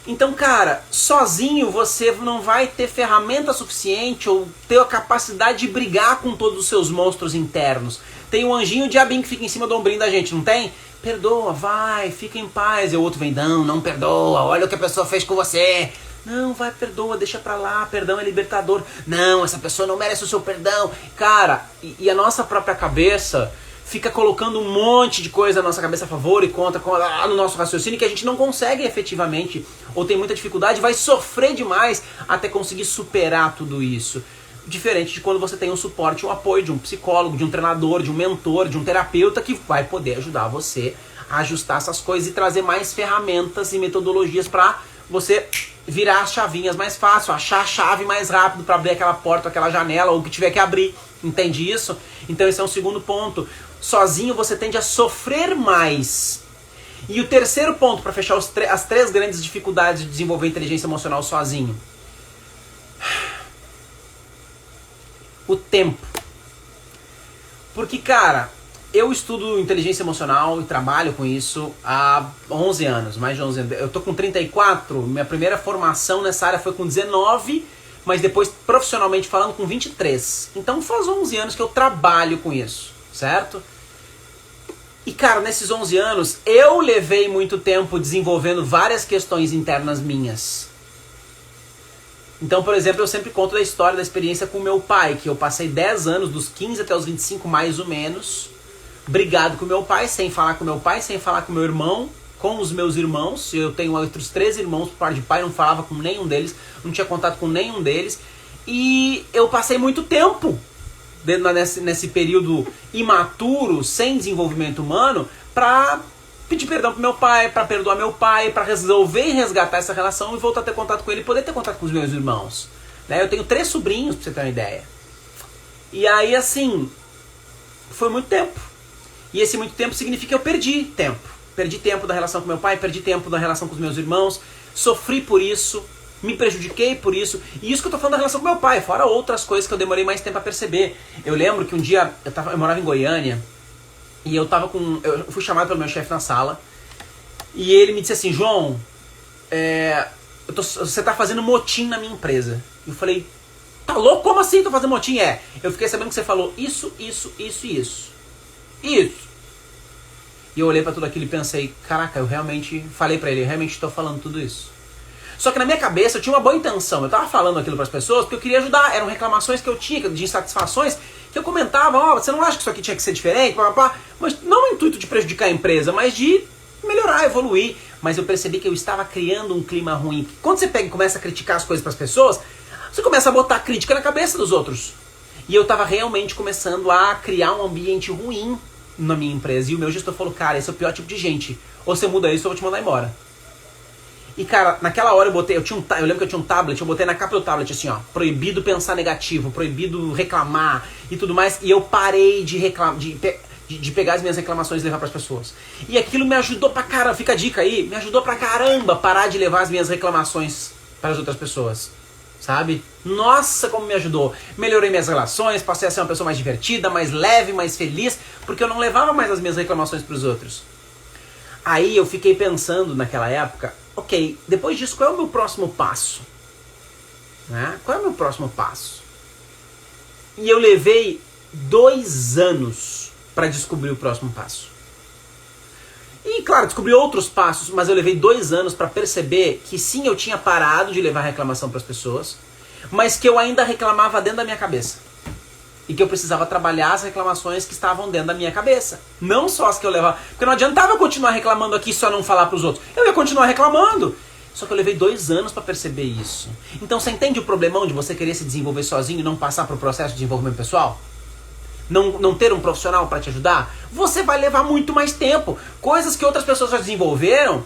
Então, cara, sozinho você não vai ter ferramenta suficiente ou ter a capacidade de brigar com todos os seus monstros internos. Tem um anjinho e o diabinho que fica em cima do ombrinho da gente, não tem? Perdoa, vai, fica em paz. E o outro vem, não perdoa, olha o que a pessoa fez com você. Não, vai, perdoa, deixa pra lá, perdão é libertador. Não, essa pessoa não merece o seu perdão. Cara, e a nossa própria cabeça fica colocando um monte de coisa na nossa cabeça a favor e contra no nosso raciocínio que a gente não consegue efetivamente, ou tem muita dificuldade, vai sofrer demais até conseguir superar tudo isso. Diferente de quando você tem um suporte, um apoio de um psicólogo, de um treinador, de um mentor, de um terapeuta que vai poder ajudar você a ajustar essas coisas e trazer mais ferramentas e metodologias para você virar as chavinhas mais fácil, achar a chave mais rápido para abrir aquela porta, aquela janela ou o que tiver que abrir. Entende isso? Então esse é um segundo ponto. Sozinho você tende a sofrer mais. E o terceiro ponto para fechar as três grandes dificuldades de desenvolver inteligência emocional sozinho. O tempo. Porque, cara, eu estudo inteligência emocional e trabalho com isso há 11 anos, mais de 11 anos. Eu tô com 34, minha primeira formação nessa área foi com 19, mas depois profissionalmente falando com 23. Então faz 11 anos que eu trabalho com isso, certo? E, cara, nesses 11 anos, eu levei muito tempo desenvolvendo várias questões internas minhas. Então, por exemplo, eu sempre conto da história, da experiência com meu pai, que eu passei 10 anos, dos 15 até os 25 mais ou menos, brigado com meu pai, sem falar com meu pai, sem falar com meu irmão, com os meus irmãos. Eu tenho outros 3 irmãos por parte de pai, não falava com nenhum deles, não tinha contato com nenhum deles. E eu passei muito tempo nesse período imaturo, sem desenvolvimento humano, pra pedir perdão pro meu pai, pra perdoar meu pai, pra resolver e resgatar essa relação e voltar a ter contato com ele e poder ter contato com os meus irmãos. Né? Eu tenho 3 sobrinhos, pra você ter uma ideia. E aí, assim, foi muito tempo. E esse muito tempo significa que eu perdi tempo. Perdi tempo da relação com meu pai, perdi tempo da relação com os meus irmãos, sofri por isso, me prejudiquei por isso. E isso que eu tô falando da relação com meu pai, fora outras coisas que eu demorei mais tempo a perceber. Eu lembro que um dia eu morava em Goiânia e eu fui chamado pelo meu chefe na sala e ele me disse assim: João, você tá fazendo motim na minha empresa. E eu falei: tá louco? Como assim tô fazendo motim? Eu fiquei sabendo que você falou isso. E eu olhei pra tudo aquilo e pensei: caraca, eu realmente falei pra ele, eu realmente estou falando tudo isso. Só que na minha cabeça eu tinha uma boa intenção, eu tava falando aquilo pras pessoas porque eu queria ajudar, eram reclamações que eu tinha, de insatisfações, que eu comentava: você não acha que isso aqui tinha que ser diferente? Mas não no intuito de prejudicar a empresa, mas de melhorar, evoluir. Mas eu percebi que eu estava criando um clima ruim. Quando você pega e começa a criticar as coisas pras pessoas, você começa a botar crítica na cabeça dos outros. E eu tava realmente começando a criar um ambiente ruim na minha empresa. E o meu gestor falou: cara, esse é o pior tipo de gente. Ou você muda isso ou eu vou te mandar embora. E cara, naquela hora eu lembro que eu tinha um tablet, eu botei na capa do tablet assim, ó: proibido pensar negativo, proibido reclamar e tudo mais. E eu parei de pegar as minhas reclamações e levar pras pessoas. E aquilo me ajudou pra caramba, fica a dica aí, me ajudou pra caramba parar de levar as minhas reclamações para as outras pessoas. Sabe? Nossa, como me ajudou. Melhorei minhas relações, passei a ser uma pessoa mais divertida, mais leve, mais feliz, porque eu não levava mais as minhas reclamações pros outros. Aí eu fiquei pensando naquela época: ok, depois disso, qual é o meu próximo passo? Né? Qual é o meu próximo passo? E eu levei 2 anos para descobrir o próximo passo. E claro, descobri outros passos, mas eu levei 2 anos para perceber que sim, eu tinha parado de levar reclamação para as pessoas, mas que eu ainda reclamava dentro da minha cabeça. E que eu precisava trabalhar as reclamações que estavam dentro da minha cabeça. Não só as que eu levava. Porque não adiantava eu continuar reclamando aqui e só não falar pros outros. Eu ia continuar reclamando. Só que eu levei 2 anos para perceber isso. Então você entende o problemão de você querer se desenvolver sozinho e não passar pro processo de desenvolvimento pessoal? Não ter um profissional para te ajudar? Você vai levar muito mais tempo. Coisas que outras pessoas já desenvolveram,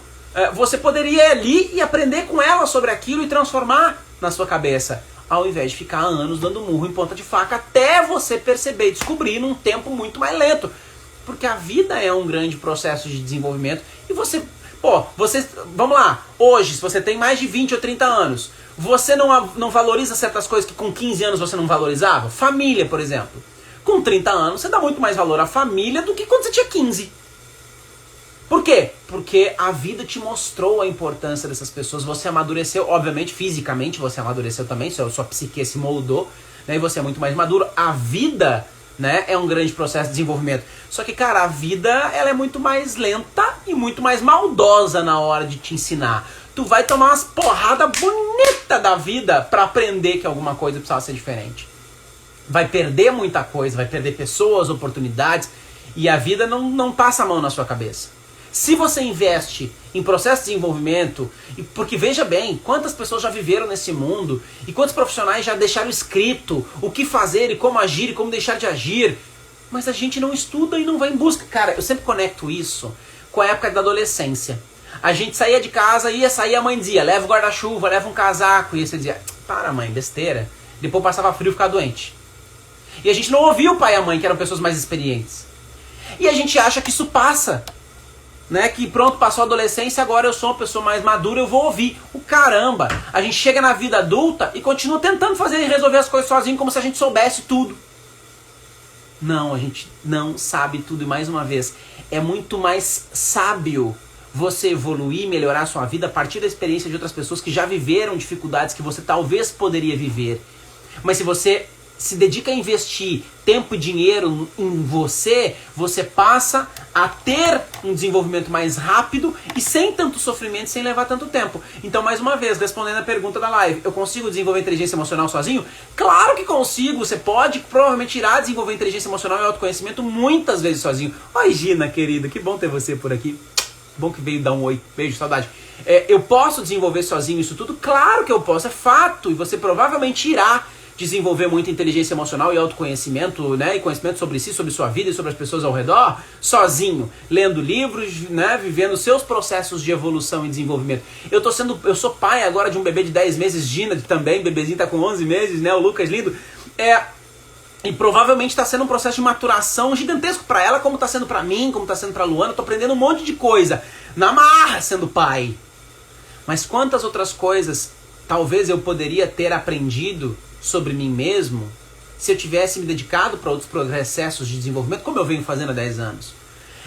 você poderia ir ali e aprender com elas sobre aquilo e transformar na sua cabeça, ao invés de ficar anos dando murro em ponta de faca até você perceber e descobrir num tempo muito mais lento. Porque a vida é um grande processo de desenvolvimento e vamos lá, hoje, se você tem mais de 20 ou 30 anos, você não valoriza certas coisas que com 15 anos você não valorizava? Família, por exemplo. Com 30 anos, você dá muito mais valor à família do que quando você tinha 15. Por quê? Porque a vida te mostrou a importância dessas pessoas, você amadureceu, obviamente, fisicamente você amadureceu também, sua psique se moldou, né, e você é muito mais maduro. A vida, né, é um grande processo de desenvolvimento. Só que, cara, a vida ela é muito mais lenta e muito mais maldosa na hora de te ensinar. Tu vai tomar umas porradas bonitas da vida pra aprender que alguma coisa precisava ser diferente. Vai perder muita coisa, vai perder pessoas, oportunidades, e a vida não passa a mão na sua cabeça. Se você investe em processo de desenvolvimento, porque veja bem, quantas pessoas já viveram nesse mundo, e quantos profissionais já deixaram escrito o que fazer e como agir e como deixar de agir, mas a gente não estuda e não vai em busca. Cara, eu sempre conecto isso com a época da adolescência. A gente saía de casa, ia sair, a mãe dizia: leva o guarda-chuva, leva um casaco, e você dizia: para, mãe, besteira. Depois passava frio e ficava doente. E a gente não ouvia o pai e a mãe, que eram pessoas mais experientes. E a gente acha que isso passa, né? Que pronto, passou a adolescência, agora eu sou uma pessoa mais madura, eu vou ouvir. O caramba! A gente chega na vida adulta e continua tentando fazer e resolver as coisas sozinho, como se a gente soubesse tudo. Não, a gente não sabe tudo. E mais uma vez, é muito mais sábio você evoluir, melhorar a sua vida a partir da experiência de outras pessoas que já viveram dificuldades que você talvez poderia viver. Mas se você se dedica a investir tempo e dinheiro em você, você passa a ter um desenvolvimento mais rápido e sem tanto sofrimento, sem levar tanto tempo. Então, mais uma vez, respondendo a pergunta da live, eu consigo desenvolver inteligência emocional sozinho? Claro que consigo, você pode provavelmente irá desenvolver inteligência emocional e autoconhecimento muitas vezes sozinho. Oi, Gina, querida, que bom ter você por aqui. Bom que veio dar um oi, beijo, saudade. Eu posso desenvolver sozinho isso tudo? Claro que eu posso, é fato, e você provavelmente irá desenvolver muita inteligência emocional e autoconhecimento, né, e conhecimento sobre si, sobre sua vida e sobre as pessoas ao redor, sozinho, lendo livros, né, vivendo seus processos de evolução e desenvolvimento. Eu sou pai agora de um bebê de 10 meses, Gina também, bebezinho tá com 11 meses, né, o Lucas lindo. E provavelmente está sendo um processo de maturação gigantesco para ela, como está sendo para mim, como está sendo para Luana. Eu tô aprendendo um monte de coisa, na marra sendo pai. Mas quantas outras coisas talvez eu poderia ter aprendido sobre mim mesmo se eu tivesse me dedicado para outros processos de desenvolvimento, como eu venho fazendo há 10 anos.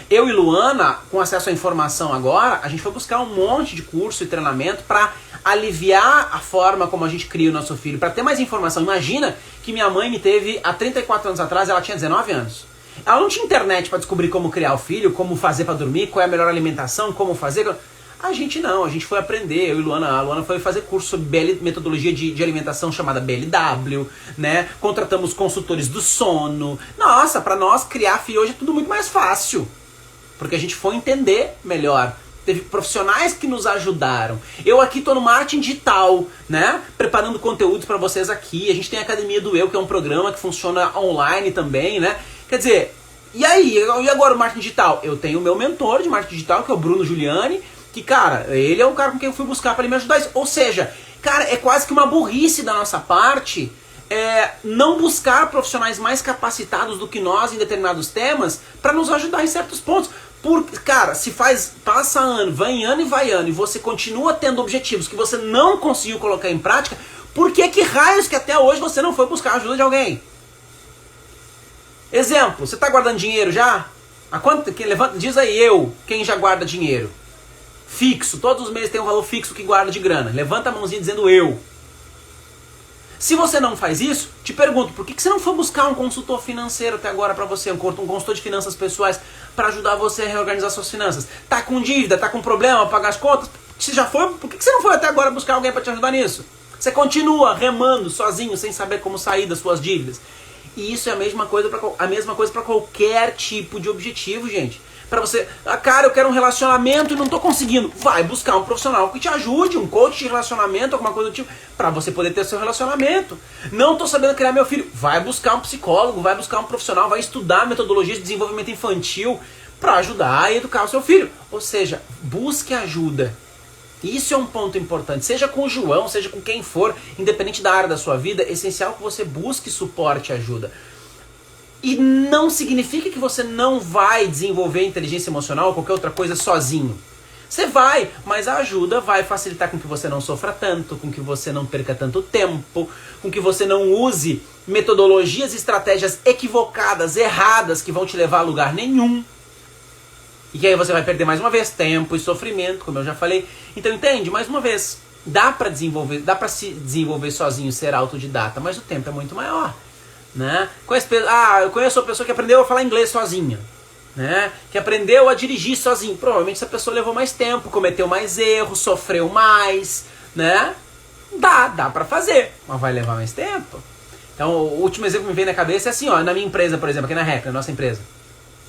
Eu e Luana, com acesso à informação agora, a gente foi buscar um monte de curso e treinamento para aliviar a forma como a gente cria o nosso filho, para ter mais informação. Imagina que minha mãe me teve há 34 anos atrás, ela tinha 19 anos. Ela não tinha internet para descobrir como criar o filho, como fazer para dormir, qual é a melhor alimentação, como fazer. A gente não, a gente foi aprender, eu e Luana, a Luana foi fazer curso sobre metodologia de alimentação chamada BLW, né? Contratamos consultores do sono. Nossa, para nós criar filho hoje é tudo muito mais fácil. Porque a gente foi entender melhor. Teve profissionais que nos ajudaram. Eu aqui tô no marketing digital, né? Preparando conteúdos para vocês aqui. A gente tem a Academia do Eu, que é um programa que funciona online também, né? Quer dizer, e aí? E agora o marketing digital? Eu tenho o meu mentor de marketing digital, que é o Bruno Giuliani, que, cara, ele é o cara com quem eu fui buscar para ele me ajudar isso. Ou seja, cara, é quase que uma burrice da nossa parte não buscar profissionais mais capacitados do que nós em determinados temas para nos ajudar em certos pontos. Porque, cara, passa ano, vai ano, e você continua tendo objetivos que você não conseguiu colocar em prática, por que raios que até hoje você não foi buscar a ajuda de alguém? Exemplo, você está guardando dinheiro já? Diz aí quem já guarda dinheiro? Fixo, todos os meses tem um valor fixo que guarda de grana. Levanta a mãozinha dizendo eu. Se você não faz isso, te pergunto, por que você não foi buscar um consultor financeiro até agora para você, um consultor de finanças pessoais para ajudar você a reorganizar suas finanças? Tá com dívida, tá com problema, pagar as contas? Você já foi? Por que você não foi até agora buscar alguém para te ajudar nisso? Você continua remando sozinho, sem saber como sair das suas dívidas. E isso é a mesma coisa para qualquer tipo de objetivo, gente. Para você, cara, eu quero um relacionamento e não tô conseguindo. Vai buscar um profissional que te ajude, um coach de relacionamento, alguma coisa do tipo, para você poder ter seu relacionamento. Não tô sabendo criar meu filho. Vai buscar um psicólogo, vai buscar um profissional, vai estudar metodologias de desenvolvimento infantil para ajudar a educar o seu filho. Ou seja, busque ajuda. Isso é um ponto importante. Seja com o João, seja com quem for, independente da área da sua vida, é essencial que você busque suporte e ajuda. E não significa que você não vai desenvolver inteligência emocional ou qualquer outra coisa sozinho. Você vai, mas a ajuda vai facilitar com que você não sofra tanto, com que você não perca tanto tempo, com que você não use metodologias e estratégias equivocadas, erradas, que vão te levar a lugar nenhum. E que aí você vai perder mais uma vez tempo e sofrimento, como eu já falei. Então entende? Mais uma vez, dá para se desenvolver sozinho, ser autodidata, mas o tempo é muito maior. Né? Eu conheço uma pessoa que aprendeu a falar inglês sozinha, né? Que aprendeu a dirigir sozinho. Provavelmente essa pessoa levou mais tempo, cometeu mais erros, sofreu mais, né? Dá pra fazer, mas vai levar mais tempo. Então o último exemplo que me veio na cabeça é assim, ó, na minha empresa, por exemplo, aqui na REP, na nossa empresa.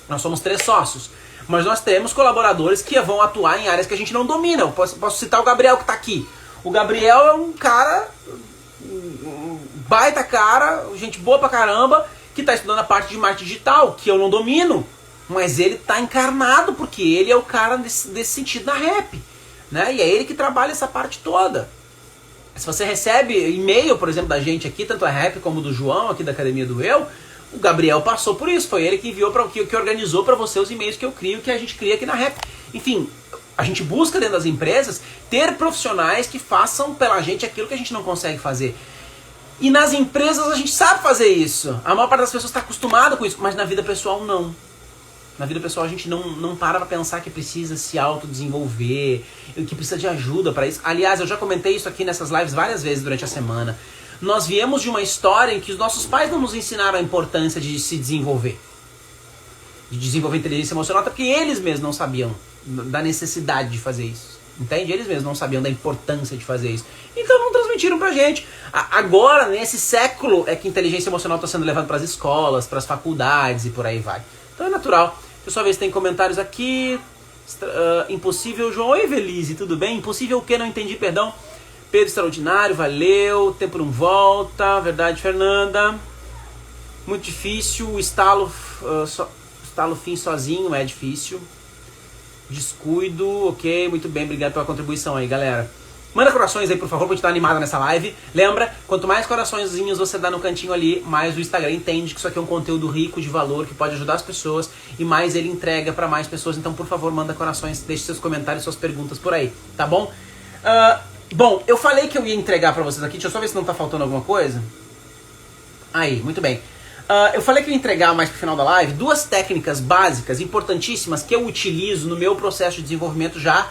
Nós somos 3 sócios, mas nós temos colaboradores que vão atuar em áreas que a gente não domina. Eu posso citar o Gabriel que tá aqui. O Gabriel é um cara... baita cara, gente boa pra caramba, que tá estudando a parte de marketing digital, que eu não domino, mas ele tá encarnado, porque ele é o cara desse sentido na REP, né? E é ele que trabalha essa parte toda. Se você recebe e-mail, por exemplo, da gente aqui, tanto a REP como do João, aqui da Academia do Eu, o Gabriel passou por isso, foi ele que enviou, que organizou para você os e-mails que eu crio, que a gente cria aqui na REP. Enfim, a gente busca dentro das empresas ter profissionais que façam pela gente aquilo que a gente não consegue fazer. E nas empresas a gente sabe fazer isso. A maior parte das pessoas está acostumada com isso, mas na vida pessoal não. Na vida pessoal a gente não para pensar que precisa se autodesenvolver, que precisa de ajuda para isso. Aliás, eu já comentei isso aqui nessas lives várias vezes durante a semana. Nós viemos de uma história em que os nossos pais não nos ensinaram a importância de se desenvolver. De desenvolver inteligência emocional, até porque eles mesmos não sabiam da necessidade de fazer isso. Entende? Eles mesmos não sabiam da importância de fazer isso. Então não transmitiram pra gente. Agora, nesse século, é que a inteligência emocional está sendo levada para as escolas, para as faculdades e por aí vai. Então é natural. Deixa eu só ver se tem comentários aqui. Impossível, João. Oi, Velise, tudo bem? Impossível o quê? Não entendi, perdão. Pedro Extraordinário, valeu. Tempo não volta. Verdade, Fernanda. Muito difícil. O estalo fim sozinho é difícil. Descuido, ok, muito bem, obrigado pela contribuição aí, galera. Manda corações aí, por favor, pra gente estar animada nessa live. Lembra, quanto mais coraçõezinhos você dá no cantinho ali, mais o Instagram entende que isso aqui é um conteúdo rico de valor, que pode ajudar as pessoas, e mais ele entrega pra mais pessoas. Então, por favor, manda corações, deixe seus comentários, suas perguntas por aí, tá bom? Bom, eu falei que eu ia entregar pra vocês aqui, deixa eu só ver se não tá faltando alguma coisa. Aí, muito bem. Eu falei que eu ia entregar mais pro final da live 2 técnicas básicas, importantíssimas, que eu utilizo no meu processo de desenvolvimento já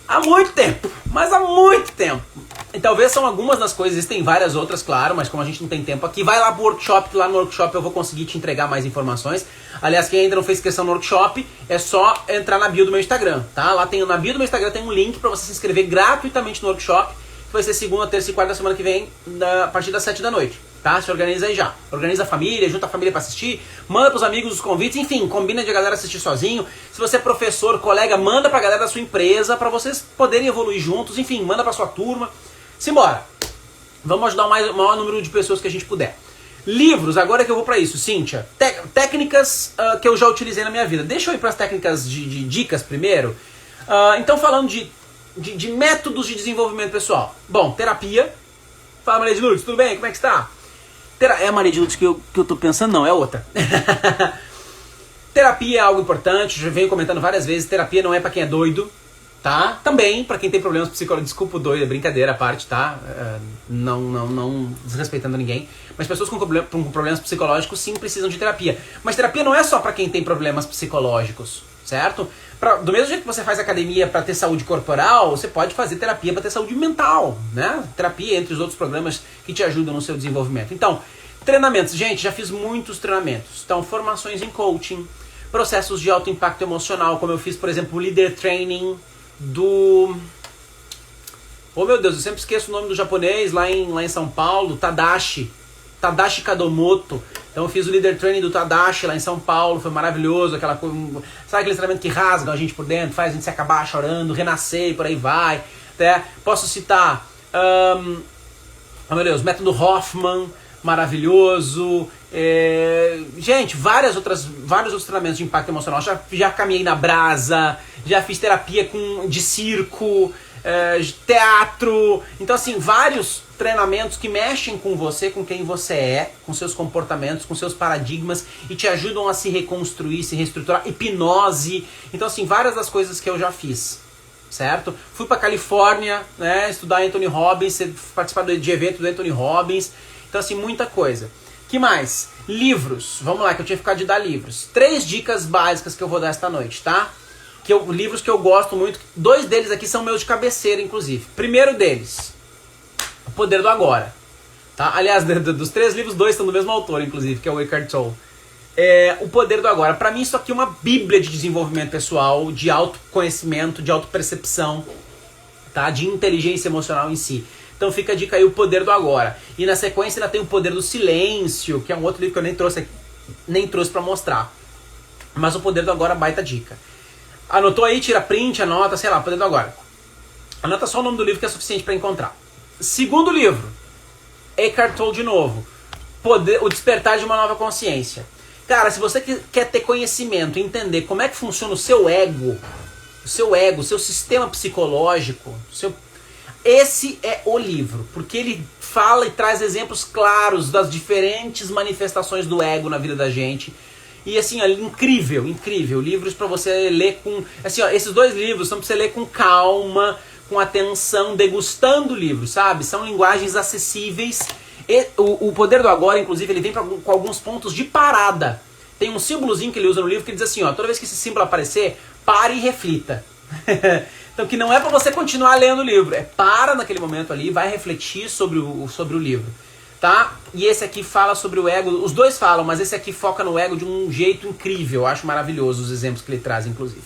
há muito tempo, mas há muito tempo. E talvez são algumas das coisas, existem várias outras, claro, mas como a gente não tem tempo aqui, vai lá pro workshop, que lá no workshop eu vou conseguir te entregar mais informações. Aliás, quem ainda não fez inscrição no workshop, é só entrar na bio do meu Instagram, tá? Lá na bio do meu Instagram tem um link pra você se inscrever gratuitamente no workshop, que vai ser segunda, terça e quarta da semana que vem, a partir das 7 da noite. Tá? Se organiza aí já. Organiza a família, junta a família pra assistir, manda pros amigos os convites, enfim, combina de a galera assistir sozinho. Se você é professor, colega, manda pra galera da sua empresa pra vocês poderem evoluir juntos, enfim, manda pra sua turma. Simbora! Vamos ajudar o maior número de pessoas que a gente puder. Livros, agora que eu vou pra isso, Cíntia. Técnicas que eu já utilizei na minha vida. Deixa eu ir pras técnicas de dicas primeiro. Então, falando de métodos de desenvolvimento pessoal. Bom, terapia. Fala, Maria de Lourdes, tudo bem? Como é que está? É a Maria de Lourdes que eu tô pensando? Não, é outra. Terapia é algo importante, já venho comentando várias vezes, terapia não é pra quem é doido, tá? Também pra quem tem problemas psicológicos, desculpa o doido, é brincadeira a parte, tá? Não desrespeitando ninguém. Mas pessoas com problemas psicológicos sim precisam de terapia. Mas terapia não é só pra quem tem problemas psicológicos, certo? Do mesmo jeito que você faz academia para ter saúde corporal, você pode fazer terapia para ter saúde mental, né? Terapia entre os outros programas que te ajudam no seu desenvolvimento. Então, treinamentos. Gente, já fiz muitos treinamentos. Então, formações em coaching, processos de alto impacto emocional, como eu fiz, por exemplo, o Leader Training do... Oh, meu Deus, eu sempre esqueço o nome do japonês lá em São Paulo, Tadashi Kadomoto. Então eu fiz o Leader Training do Tadashi lá em São Paulo, foi maravilhoso, aquela coisa, sabe aquele treinamento que rasga a gente por dentro, faz a gente se acabar chorando, renascer e por aí vai. Até posso citar, oh meu Deus, Método Hoffman, maravilhoso. Gente, vários outros treinamentos de impacto emocional. Já caminhei na brasa, já fiz terapia de circo, teatro. Então assim, vários treinamentos que mexem com você, com quem você é, com seus comportamentos, com seus paradigmas e te ajudam a se reconstruir, se reestruturar. Hipnose. Então assim, várias das coisas que eu já fiz, certo? Fui pra Califórnia, né, estudar Anthony Robbins, participar de evento do Anthony Robbins. Então assim, muita coisa. Que mais? Livros. Vamos lá, que eu tinha ficado de dar livros. 3 dicas básicas que eu vou dar esta noite, tá? Livros que eu gosto muito. 2 deles aqui são meus de cabeceira, inclusive. Primeiro deles, O Poder do Agora. Tá? Aliás, dos 3 livros, 2 são do mesmo autor, inclusive, que é o Eckhart Tolle. O Poder do Agora. Pra mim, isso aqui é uma bíblia de desenvolvimento pessoal, de autoconhecimento, de autopercepção, tá? De inteligência emocional em si. Então fica a dica aí, O Poder do Agora. E na sequência ainda tem O Poder do Silêncio, que é um outro livro que eu nem trouxe pra mostrar. Mas O Poder do Agora, baita dica. Anotou aí, tira print, anota, sei lá, Poder do Agora. Anota só o nome do livro que é suficiente pra encontrar. Segundo livro, Eckhart Tolle de novo. O Despertar de uma Nova Consciência. Cara, se você quer ter conhecimento, entender como é que funciona o seu ego, o seu sistema psicológico, esse é o livro, porque ele fala e traz exemplos claros das diferentes manifestações do ego na vida da gente. E assim, ó, incrível, incrível. Livros pra você ler com... Assim, ó, esses 2 livros são pra você ler com calma, com atenção, degustando o livro, sabe? São linguagens acessíveis. O Poder do Agora, inclusive, ele vem com alguns pontos de parada. Tem um símbolozinho que ele usa no livro que ele diz assim, ó, toda vez que esse símbolo aparecer, pare e reflita. Então, que não é pra você continuar lendo o livro, para naquele momento ali, vai refletir sobre o livro, tá? E esse aqui fala sobre o ego, os 2 falam, mas esse aqui foca no ego de um jeito incrível, eu acho maravilhoso os exemplos que ele traz, inclusive.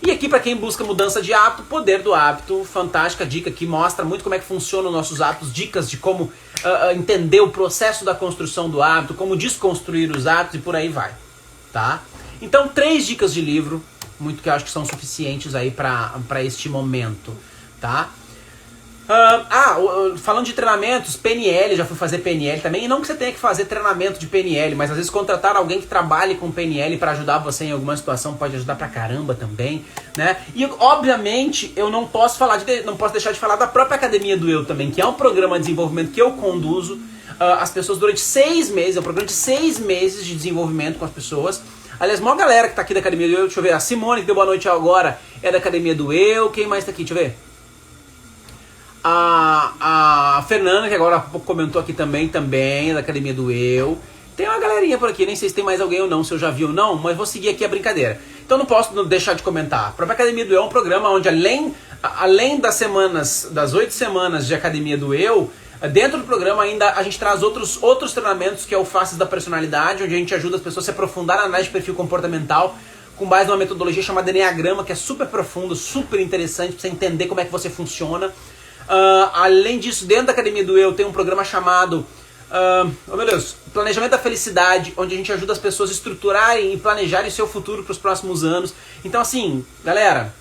E aqui, pra quem busca mudança de hábito, Poder do Hábito, fantástica dica que mostra muito como é que funcionam os nossos hábitos, dicas de como entender o processo da construção do hábito, como desconstruir os hábitos e por aí vai, tá? Então, 3 dicas de livro, muito que eu acho que são suficientes aí pra este momento, tá? Falando de treinamentos, PNL, já fui fazer PNL também, e não que você tenha que fazer treinamento de PNL, mas às vezes contratar alguém que trabalhe com PNL para ajudar você em alguma situação pode ajudar pra caramba também, né? E obviamente eu não posso deixar de falar da própria Academia do Eu também, que é um programa de desenvolvimento que eu conduzo as pessoas durante 6 meses, é um programa de 6 meses de desenvolvimento com as pessoas. Aliás, a maior galera que tá aqui da Academia do Eu, deixa eu ver, a Simone que deu boa noite agora é da Academia do Eu, quem mais tá aqui, deixa eu ver. A Fernanda, que agora há pouco comentou aqui também é da Academia do Eu. Tem uma galerinha por aqui, nem sei se tem mais alguém ou não, se eu já vi ou não, mas vou seguir aqui a brincadeira. Então não posso deixar de comentar. A própria Academia do Eu é um programa onde além das 8 semanas de Academia do Eu, dentro do programa ainda a gente traz outros treinamentos, que é o Faces da Personalidade, onde a gente ajuda as pessoas a se aprofundar na análise de perfil comportamental, com base numa metodologia chamada Enneagrama, que é super profundo, super interessante, pra você entender como é que você funciona. Além disso, dentro da Academia do Eu tem um programa chamado Planejamento da Felicidade, onde a gente ajuda as pessoas a estruturarem e planejarem seu futuro para os próximos anos. Então assim, galera,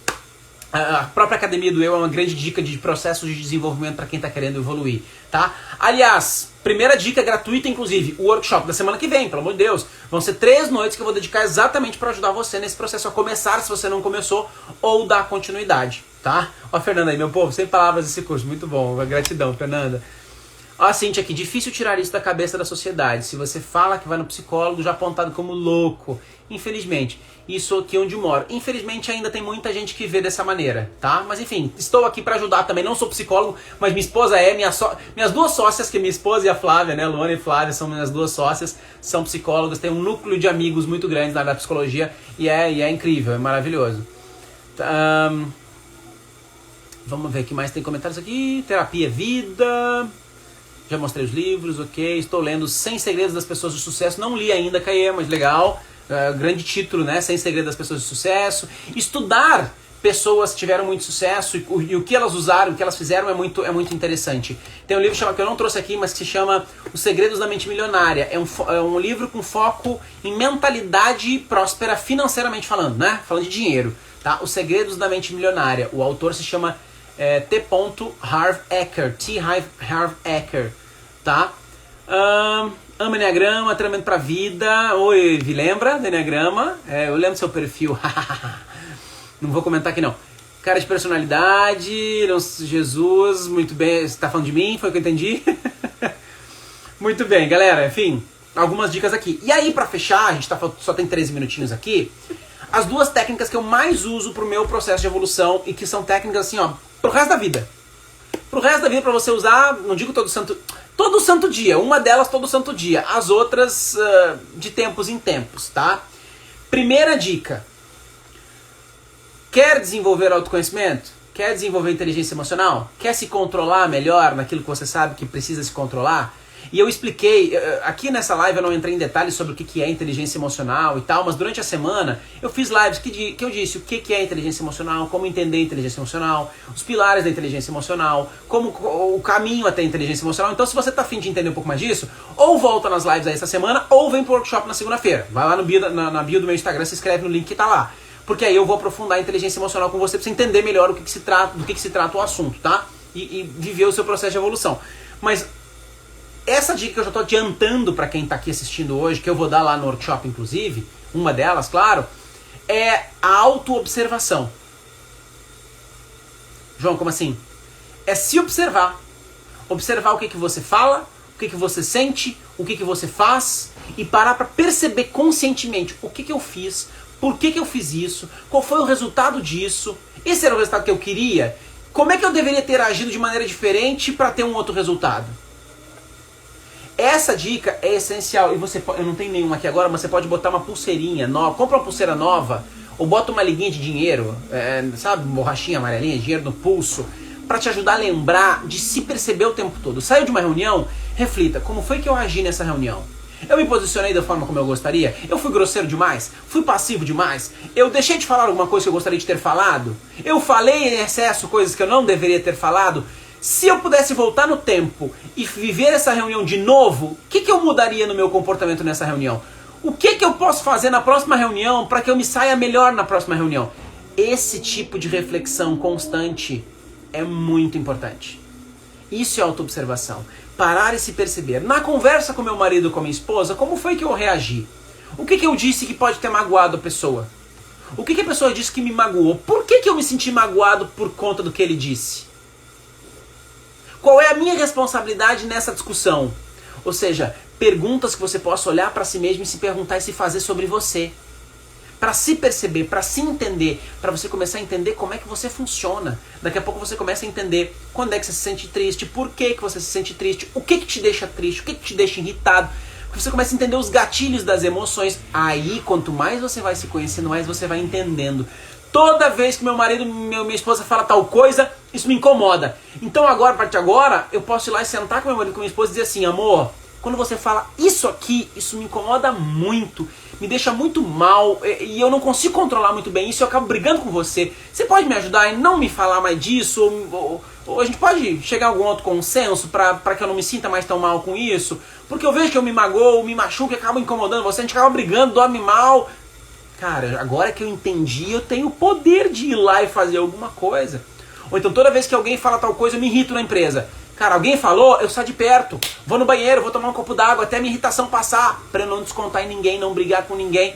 a própria Academia do Eu é uma grande dica de processos de desenvolvimento para quem está querendo evoluir, tá? Aliás, primeira dica gratuita, inclusive, o workshop da semana que vem, pelo amor de Deus. Vão ser 3 noites que eu vou dedicar exatamente para ajudar você nesse processo a começar, se você não começou, ou dar continuidade, tá? Ó, Fernanda aí, meu povo, sem palavras esse curso, muito bom, gratidão, Fernanda. Ó, a Cintia aqui, difícil tirar isso da cabeça da sociedade. Se você fala que vai no psicólogo, já apontado como louco. Infelizmente, isso aqui onde eu moro. Infelizmente ainda tem muita gente que vê dessa maneira, tá? Mas enfim, estou aqui para ajudar também. Não sou psicólogo, mas minha esposa é, minhas 2 sócias, que é minha esposa e a Flávia, né? Luana e Flávia são minhas 2 sócias, são psicólogas, tem um núcleo de amigos muito grande na área da psicologia e é incrível, é maravilhoso. Vamos ver o que mais tem comentários aqui. Terapia é vida. Já mostrei os livros, ok. Estou lendo 100 Segredos das Pessoas de Sucesso. Não li ainda, Caê, mas legal. Grande título, né? 100 Segredos das Pessoas de Sucesso. Estudar pessoas que tiveram muito sucesso e o que elas usaram, o que elas fizeram é muito interessante. Tem um livro que eu não trouxe aqui, mas que se chama Os Segredos da Mente Milionária. É um livro com foco em mentalidade próspera financeiramente falando, né? Falando de dinheiro, tá? Os Segredos da Mente Milionária. O autor se chama T. Harv Eker, Harv Eker, tá? Ama Enneagrama, treinamento pra vida. Oi, lembra do Enneagrama? Eu lembro do seu perfil. Não vou comentar aqui não. Cara de personalidade, Jesus, muito bem. Você tá falando de mim? Foi o que eu entendi? Muito bem, galera, enfim, algumas dicas aqui. E aí, pra fechar, a gente só tem 13 minutinhos aqui. As 2 técnicas que eu mais uso pro meu processo de evolução e que são técnicas assim, ó, pro resto da vida. Pro resto da vida, pra você usar, não digo todo santo dia, uma delas todo santo dia, as outras de tempos em tempos, tá? Primeira dica. Quer desenvolver autoconhecimento? Quer desenvolver inteligência emocional? Quer se controlar melhor naquilo que você sabe que precisa se controlar? E eu expliquei, aqui nessa live eu não entrei em detalhes sobre o que é inteligência emocional e tal, mas durante a semana eu fiz lives que eu disse o que é inteligência emocional, como entender inteligência emocional, os pilares da inteligência emocional, como o caminho até a inteligência emocional. Então se você tá afim de entender um pouco mais disso, ou volta nas lives aí essa semana, ou vem pro workshop na segunda-feira. Vai lá na bio do meu Instagram, se inscreve no link que tá lá. Porque aí eu vou aprofundar a inteligência emocional com você pra você entender melhor do que se trata o assunto, tá? E viver o seu processo de evolução. Mas essa dica que eu já estou adiantando para quem está aqui assistindo hoje, que eu vou dar lá no workshop inclusive, uma delas, claro, é a autoobservação. João, como assim? É se observar. Observar o que você fala, o que você sente, o que você faz e parar para perceber conscientemente o que eu fiz, por que eu fiz isso, qual foi o resultado disso, esse era o resultado que eu queria, como é que eu deveria ter agido de maneira diferente para ter um outro resultado. Essa dica é essencial e eu não tenho nenhuma aqui agora, mas você pode botar uma pulseirinha nova, compra uma pulseira nova ou bota uma liguinha de dinheiro, sabe, borrachinha amarelinha, dinheiro no pulso, para te ajudar a lembrar de se perceber o tempo todo. Saiu de uma reunião, reflita, como foi que eu agi nessa reunião? Eu me posicionei da forma como eu gostaria? Eu fui grosseiro demais? Fui passivo demais? Eu deixei de falar alguma coisa que eu gostaria de ter falado? Eu falei em excesso coisas que eu não deveria ter falado? Se eu pudesse voltar no tempo e viver essa reunião de novo, o que eu mudaria no meu comportamento nessa reunião? O que eu posso fazer na próxima reunião para que eu me saia melhor na próxima reunião? Esse tipo de reflexão constante é muito importante. Isso é autoobservação. Parar e se perceber. Na conversa com meu marido ou com minha esposa, como foi que eu reagi? O que eu disse que pode ter magoado a pessoa? O que a pessoa disse que me magoou? Por que eu me senti magoado por conta do que ele disse? Qual é a minha responsabilidade nessa discussão? Ou seja, perguntas que você possa olhar para si mesmo e se perguntar e se fazer sobre você. Para se perceber, para se entender, para você começar a entender como é que você funciona. Daqui a pouco você começa a entender quando é que você se sente triste, por que você se sente triste, o que te deixa triste, o que te deixa irritado. Você começa a entender os gatilhos das emoções. Aí, quanto mais você vai se conhecendo, mais você vai entendendo. Toda vez que meu marido, minha esposa fala tal coisa, isso me incomoda. Então agora, a partir de agora, eu posso ir lá e sentar com meu marido, com minha esposa e dizer assim, amor, quando você fala isso aqui, isso me incomoda muito, me deixa muito mal e eu não consigo controlar muito bem isso, eu acabo brigando com você. Você pode me ajudar em não me falar mais disso? Ou a gente pode chegar a algum outro consenso para que eu não me sinta mais tão mal com isso? Porque eu vejo que eu me magoo, me machuco e acabo incomodando você, a gente acaba brigando, dorme mal. Cara, agora que eu entendi, eu tenho o poder de ir lá e fazer alguma coisa. Ou então toda vez que alguém fala tal coisa, eu me irrito na empresa. Cara, alguém falou, eu saio de perto, vou no banheiro, vou tomar um copo d'água até a minha irritação passar, para eu não descontar em ninguém, não brigar com ninguém.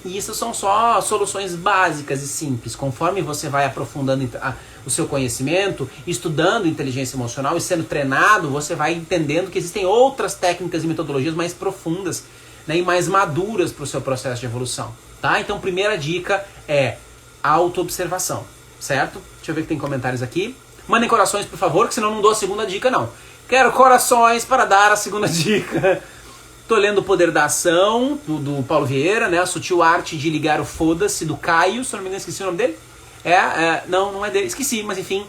E isso são só soluções básicas e simples. Conforme você vai aprofundando o seu conhecimento, estudando inteligência emocional e sendo treinado, você vai entendendo que existem outras técnicas e metodologias mais profundas, né, e mais maduras para o seu processo de evolução. Tá? Então, primeira dica é autoobservação, certo? Deixa eu ver que tem comentários aqui. Mandem corações, por favor, que senão não dou a segunda dica, não. Quero corações para dar a segunda dica. Tô lendo O Poder da Ação, do Paulo Vieira, né? A Sutil Arte de Ligar o Foda-se, do Caio, se eu não me engano, esqueci o nome dele. Não é dele, esqueci, mas enfim.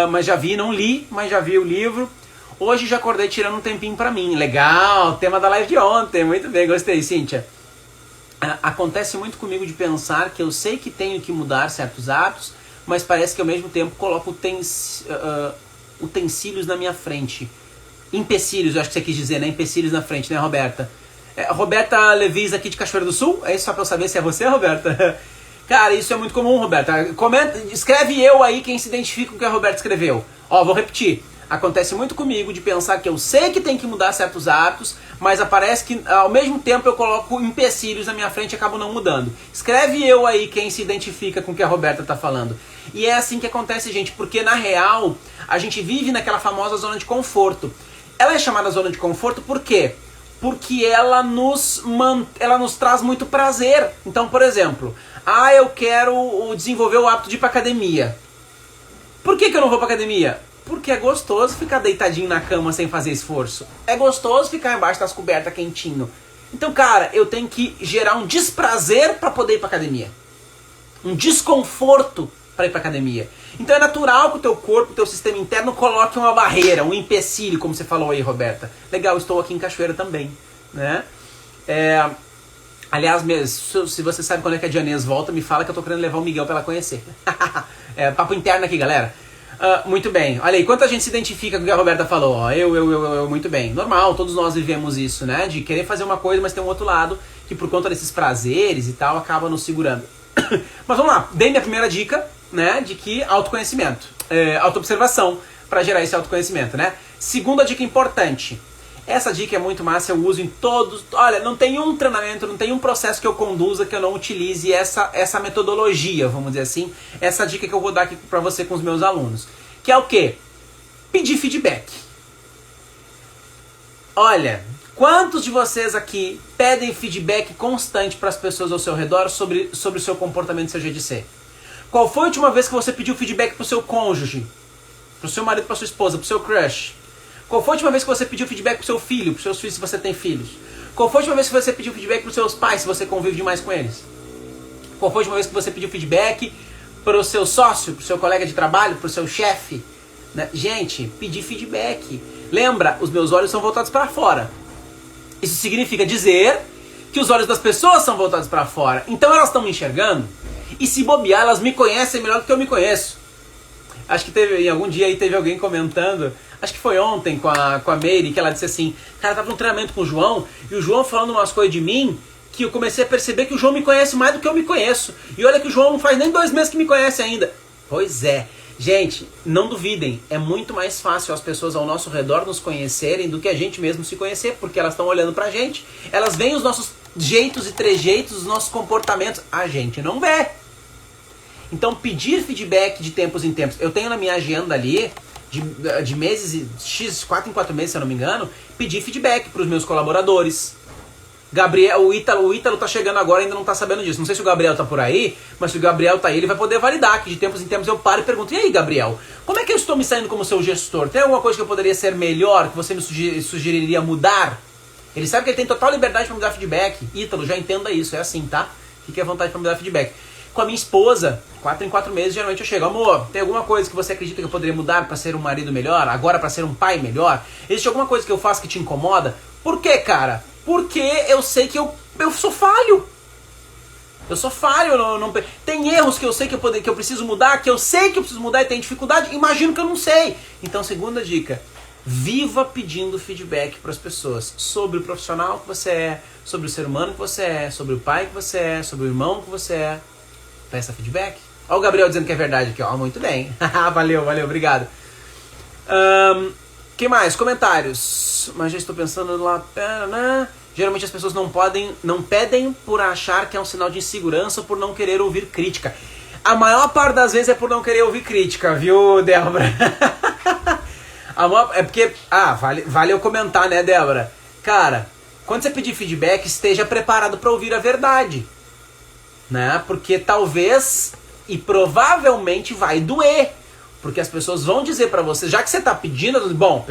Mas já vi, não li, mas já vi o livro. Hoje já acordei tirando um tempinho pra mim. Legal, tema da live de ontem, muito bem, gostei, Cíntia. Acontece muito comigo de pensar que eu sei que tenho que mudar certos hábitos, mas parece que ao mesmo tempo coloco utensílios na minha frente. Empecilhos, eu acho que você quis dizer, né? Empecilhos na frente, né, Roberta? Roberta Levis aqui de Cachoeiro do Sul? É isso só pra eu saber se é você, Roberta? Cara, isso é muito comum, Roberta. Escreve eu aí quem se identifica com o que a Roberta escreveu. Ó, vou repetir. Acontece muito comigo de pensar que eu sei que tem que mudar certos hábitos, mas aparece que ao mesmo tempo eu coloco empecilhos na minha frente e acabo não mudando. Escreve eu aí quem se identifica com o que a Roberta tá falando. E é assim que acontece, gente, porque na real a gente vive naquela famosa zona de conforto. Ela é chamada zona de conforto por quê? Porque ela nos traz muito prazer. Então, por exemplo, eu quero desenvolver o hábito de ir pra academia. Por que eu não vou pra academia? Porque é gostoso ficar deitadinho na cama sem fazer esforço. É gostoso ficar embaixo das cobertas quentinho. Então, cara, eu tenho que gerar um desprazer para poder ir pra academia. Um desconforto para ir pra academia. Então é natural que o teu corpo, o teu sistema interno coloque uma barreira, um empecilho, como você falou aí, Roberta. Legal, estou aqui em Cachoeira também, né? Aliás, se você sabe quando é que a Dianês volta, me fala que eu tô querendo levar o Miguel pra ela conhecer. Papo interno aqui, galera. Muito bem, olha aí, quanta gente se identifica com o que a Roberta falou, ó, eu, muito bem, normal, todos nós vivemos isso, né, de querer fazer uma coisa, mas tem um outro lado, que por conta desses prazeres e tal, acaba nos segurando. Mas vamos lá, dei minha primeira dica, né, de que autoconhecimento, autoobservação, para gerar esse autoconhecimento, né. Segunda dica importante, essa dica é muito massa, eu uso em todos, olha, não tem um treinamento, não tem um processo que eu conduza que eu não utilize essa metodologia, vamos dizer assim, essa dica que eu vou dar aqui pra você com os meus alunos, que é o quê? Pedir feedback. Olha, quantos de vocês aqui pedem feedback constante para as pessoas ao seu redor sobre o seu comportamento e seu jeito de ser? Qual foi a última vez que você pediu feedback pro seu cônjuge, pro seu marido, pra sua esposa, pro seu crush? Qual foi a última vez que você pediu feedback pro seu filho, pros seus filhos se você tem filhos? Qual foi a última vez que você pediu feedback pros seus pais se você convive demais com eles? Qual foi a última vez que você pediu feedback pro seu sócio, pro seu colega de trabalho, pro seu chefe? Né? Gente, pedir feedback. Lembra, os meus olhos são voltados para fora. Isso significa dizer que os olhos das pessoas são voltados para fora. Então elas estão me enxergando e se bobear, elas me conhecem melhor do que eu me conheço. Acho que em algum dia aí teve alguém comentando, acho que foi ontem com a Meire, que ela disse assim, cara, tava num treinamento com o João, e o João falando umas coisas de mim, que eu comecei a perceber que o João me conhece mais do que eu me conheço. E olha que o João não faz nem 2 meses que me conhece ainda. Pois é, Gente, não duvidem, é muito mais fácil as pessoas ao nosso redor nos conhecerem do que a gente mesmo se conhecer, porque elas estão olhando pra gente, elas veem os nossos jeitos e trejeitos, os nossos comportamentos, a gente não vê. Então pedir feedback de tempos em tempos, eu tenho na minha agenda ali, de meses, X, 4 em 4 meses se eu não me engano, pedir feedback pros meus colaboradores. Gabriel, o Ítalo tá chegando agora e ainda não tá sabendo disso. Não sei se o Gabriel tá por aí, mas se o Gabriel tá aí, ele vai poder validar que de tempos em tempos eu paro e pergunto: e aí, Gabriel, como é que eu estou me saindo como seu gestor? Tem alguma coisa que eu poderia ser melhor, que você me sugeriria mudar? Ele sabe que ele tem total liberdade para me dar feedback. Ítalo, já entenda isso, é assim, tá? Fique à vontade para me dar feedback. Com a minha esposa, 4 em 4 meses, geralmente eu chego: amor, tem alguma coisa que você acredita que eu poderia mudar para ser um marido melhor? Agora para ser um pai melhor? Existe alguma coisa que eu faço que te incomoda? Por quê, cara? Porque eu sei que eu sou falho. Eu sou falho. Tem erros que eu sei que eu preciso mudar, que eu sei que eu preciso mudar e tem dificuldade. Imagino que eu não sei. Então, segunda dica: viva pedindo feedback para as pessoas sobre o profissional que você é, sobre o ser humano que você é, sobre o pai que você é, sobre o irmão que você é. Peça feedback. Olha o Gabriel dizendo que é verdade aqui, ó. Muito bem. Valeu, obrigado. Que mais? Comentários. Mas já estou pensando lá. Geralmente as pessoas não pedem por achar que é um sinal de insegurança ou por não querer ouvir crítica. A maior parte das vezes é por não querer ouvir crítica, viu, Débora? É porque... vale eu comentar, né, Débora? Cara, quando você pedir feedback, esteja preparado para ouvir a verdade. Né? Porque talvez e provavelmente vai doer. Porque as pessoas vão dizer pra você, já que você tá pedindo, bom,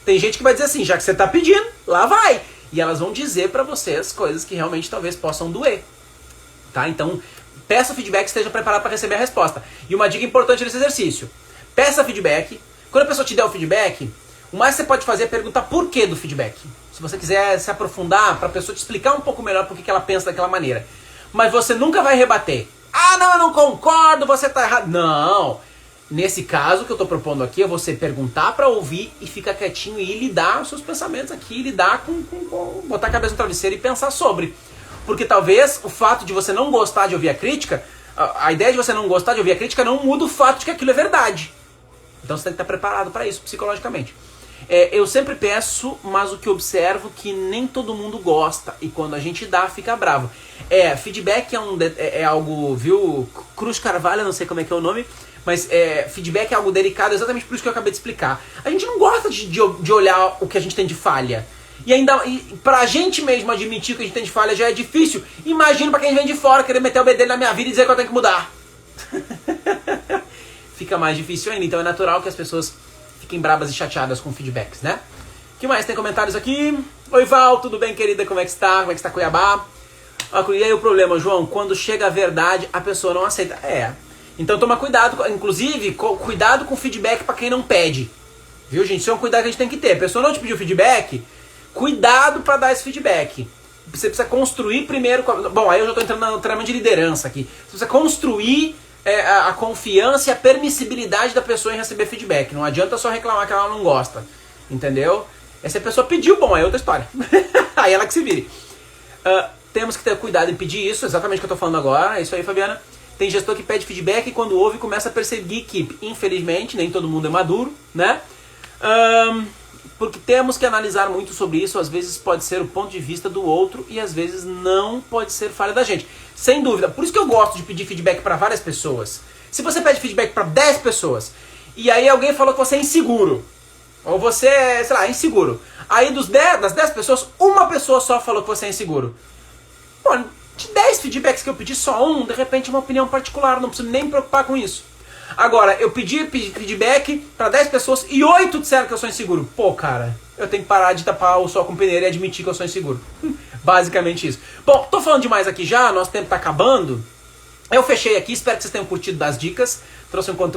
tem gente que vai dizer assim, já que você tá pedindo, lá vai. E elas vão dizer pra você as coisas que realmente talvez possam doer. Tá? Então, peça feedback e esteja preparado para receber a resposta. E uma dica importante desse exercício: peça feedback. Quando a pessoa te der o feedback, o mais que você pode fazer é perguntar por que do feedback. Se você quiser se aprofundar, pra pessoa te explicar um pouco melhor por que ela pensa daquela maneira. Mas você nunca vai rebater. Não, eu não concordo, você tá errado. Não. Nesse caso, o que eu tô propondo aqui é você perguntar pra ouvir e ficar quietinho e lidar os seus pensamentos aqui, lidar com botar a cabeça no travesseiro e pensar sobre. Porque talvez o fato de você não gostar de ouvir a crítica, a ideia de você não gostar de ouvir a crítica não muda o fato de que aquilo é verdade. Então você tem que estar preparado pra isso, psicologicamente. Eu sempre peço, mas o que observo que nem todo mundo gosta. E quando a gente dá, fica bravo. Feedback é algo, viu? Cruz Carvalho, não sei como é que é o nome. Mas feedback é algo delicado, exatamente por isso que eu acabei de explicar. A gente não gosta de olhar o que a gente tem de falha. E pra gente mesmo admitir que a gente tem de falha já é difícil. Imagina pra quem vem de fora querer meter o bedelho na minha vida e dizer que eu tenho que mudar. Fica mais difícil ainda. Então é natural que as pessoas fiquem brabas e chateadas com feedbacks, né? O que mais? Tem comentários aqui? Oi, Val, tudo bem, querida? Como é que está? Como é que está Cuiabá? E aí o problema, João? Quando chega a verdade, a pessoa não aceita. Então toma cuidado, inclusive, cuidado com feedback pra quem não pede. Viu, gente? Isso é um cuidado que a gente tem que ter. A pessoa não te pediu feedback, cuidado pra dar esse feedback. Você precisa construir primeiro... Bom, aí eu já tô entrando no treinamento de liderança aqui. Você precisa construir a confiança e a permissibilidade da pessoa em receber feedback. Não adianta só reclamar que ela não gosta. Entendeu? Se a pessoa pediu, bom, aí é outra história. Aí ela que se vire. Temos que ter cuidado em pedir isso, exatamente o que eu tô falando agora. É isso aí, Fabiana. Tem gestor que pede feedback e quando ouve começa a perseguir equipe. Infelizmente, nem todo mundo é maduro, né? Porque temos que analisar muito sobre isso. Às vezes pode ser o ponto de vista do outro e às vezes não pode ser falha da gente. Sem dúvida. Por isso que eu gosto de pedir feedback para várias pessoas. Se você pede feedback para 10 pessoas e aí alguém falou que você é inseguro, ou você é, sei lá, inseguro. Aí das 10 pessoas, uma pessoa só falou que você é inseguro. Pô, de 10 feedbacks que eu pedi, só um, de repente é uma opinião particular, não preciso nem me preocupar com isso. Agora, eu pedi feedback para 10 pessoas e 8 disseram que eu sou inseguro. Pô, cara, eu tenho que parar de tapar o sol com peneira e admitir que eu sou inseguro. Basicamente isso. Bom, tô falando demais aqui já, nosso tempo tá acabando. Eu fechei aqui, espero que vocês tenham curtido das dicas.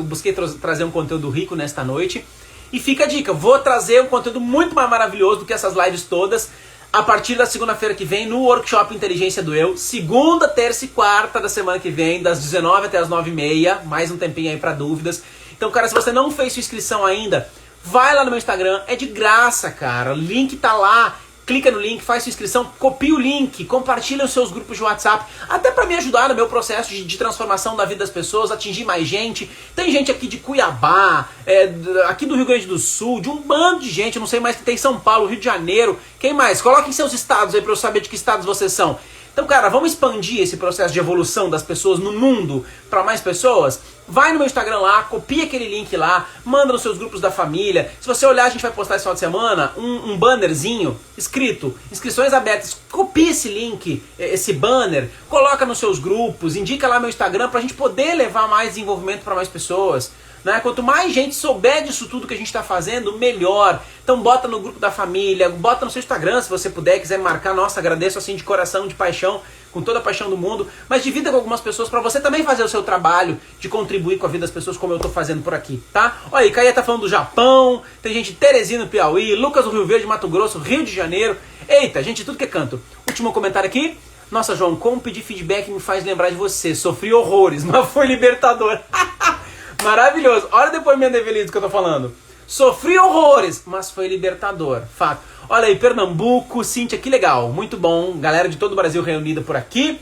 Busquei trazer um conteúdo rico nesta noite. E fica a dica, vou trazer um conteúdo muito mais maravilhoso do que essas lives todas a partir da segunda-feira que vem no Workshop Inteligência do Eu. Segunda, terça e quarta da semana que vem, das 19 até as 9h30. Mais um tempinho aí pra dúvidas. Então, cara, se você não fez sua inscrição ainda, vai lá no meu Instagram. É de graça, cara. O link tá lá. clica no link, faz sua inscrição, copia o link, compartilha os seus grupos de WhatsApp, até para me ajudar no meu processo de transformação da vida das pessoas, atingir mais gente. Tem gente aqui de Cuiabá, aqui do Rio Grande do Sul, de um bando de gente, eu não sei mais que tem São Paulo, Rio de Janeiro, quem mais? Coloquem seus estados aí para eu saber de que estados vocês são. Então, cara, vamos expandir esse processo de evolução das pessoas no mundo para mais pessoas? Vai no meu Instagram lá, copia aquele link lá, manda nos seus grupos da família. Se você olhar, a gente vai postar esse final de semana um bannerzinho escrito, inscrições abertas. Copia esse link, esse banner, coloca nos seus grupos, indica lá meu Instagram pra gente poder levar mais desenvolvimento para mais pessoas. Né? Quanto mais gente souber disso tudo que a gente está fazendo, melhor. Então bota no grupo da família, bota no seu Instagram se você puder, quiser marcar. Nossa, agradeço assim de coração, de paixão, com toda a paixão do mundo. Mas divida com algumas pessoas para você também fazer o seu trabalho de contribuir com a vida das pessoas como eu estou fazendo por aqui, tá? Olha aí, Caia tá falando do Japão, tem gente de Teresina, no Piauí, Lucas do Rio Verde, Mato Grosso, Rio de Janeiro. Eita, gente, tudo que é canto. Último comentário aqui. Nossa, João, como pedir feedback me faz lembrar de você. Sofri horrores, mas foi libertador. Maravilhoso. Olha o depoimento da Evelise que eu tô falando. Sofri horrores, mas foi libertador. Fato. Olha aí, Pernambuco, Cíntia, que legal. Muito bom. Galera de todo o Brasil reunida por aqui.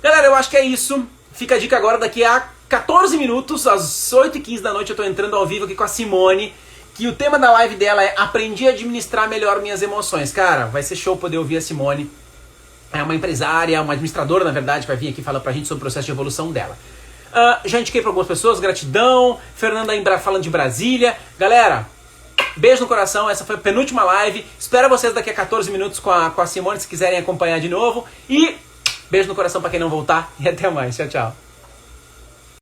Galera, eu acho que é isso. Fica a dica agora, daqui a 14 minutos, às 8h15 da noite, eu tô entrando ao vivo aqui com a Simone. Que o tema da live dela é Aprendi a administrar melhor minhas emoções. Cara, vai ser show poder ouvir a Simone. É uma empresária, uma administradora, na verdade, que vai vir aqui falar pra gente sobre o processo de evolução dela. Já indiquei para algumas pessoas, gratidão. Fernanda Imbra falando de Brasília. Galera, beijo no coração, essa foi a penúltima live. Espero vocês daqui a 14 minutos com a Simone, se quiserem acompanhar de novo. E beijo no coração para quem não voltar. E até mais, tchau, tchau.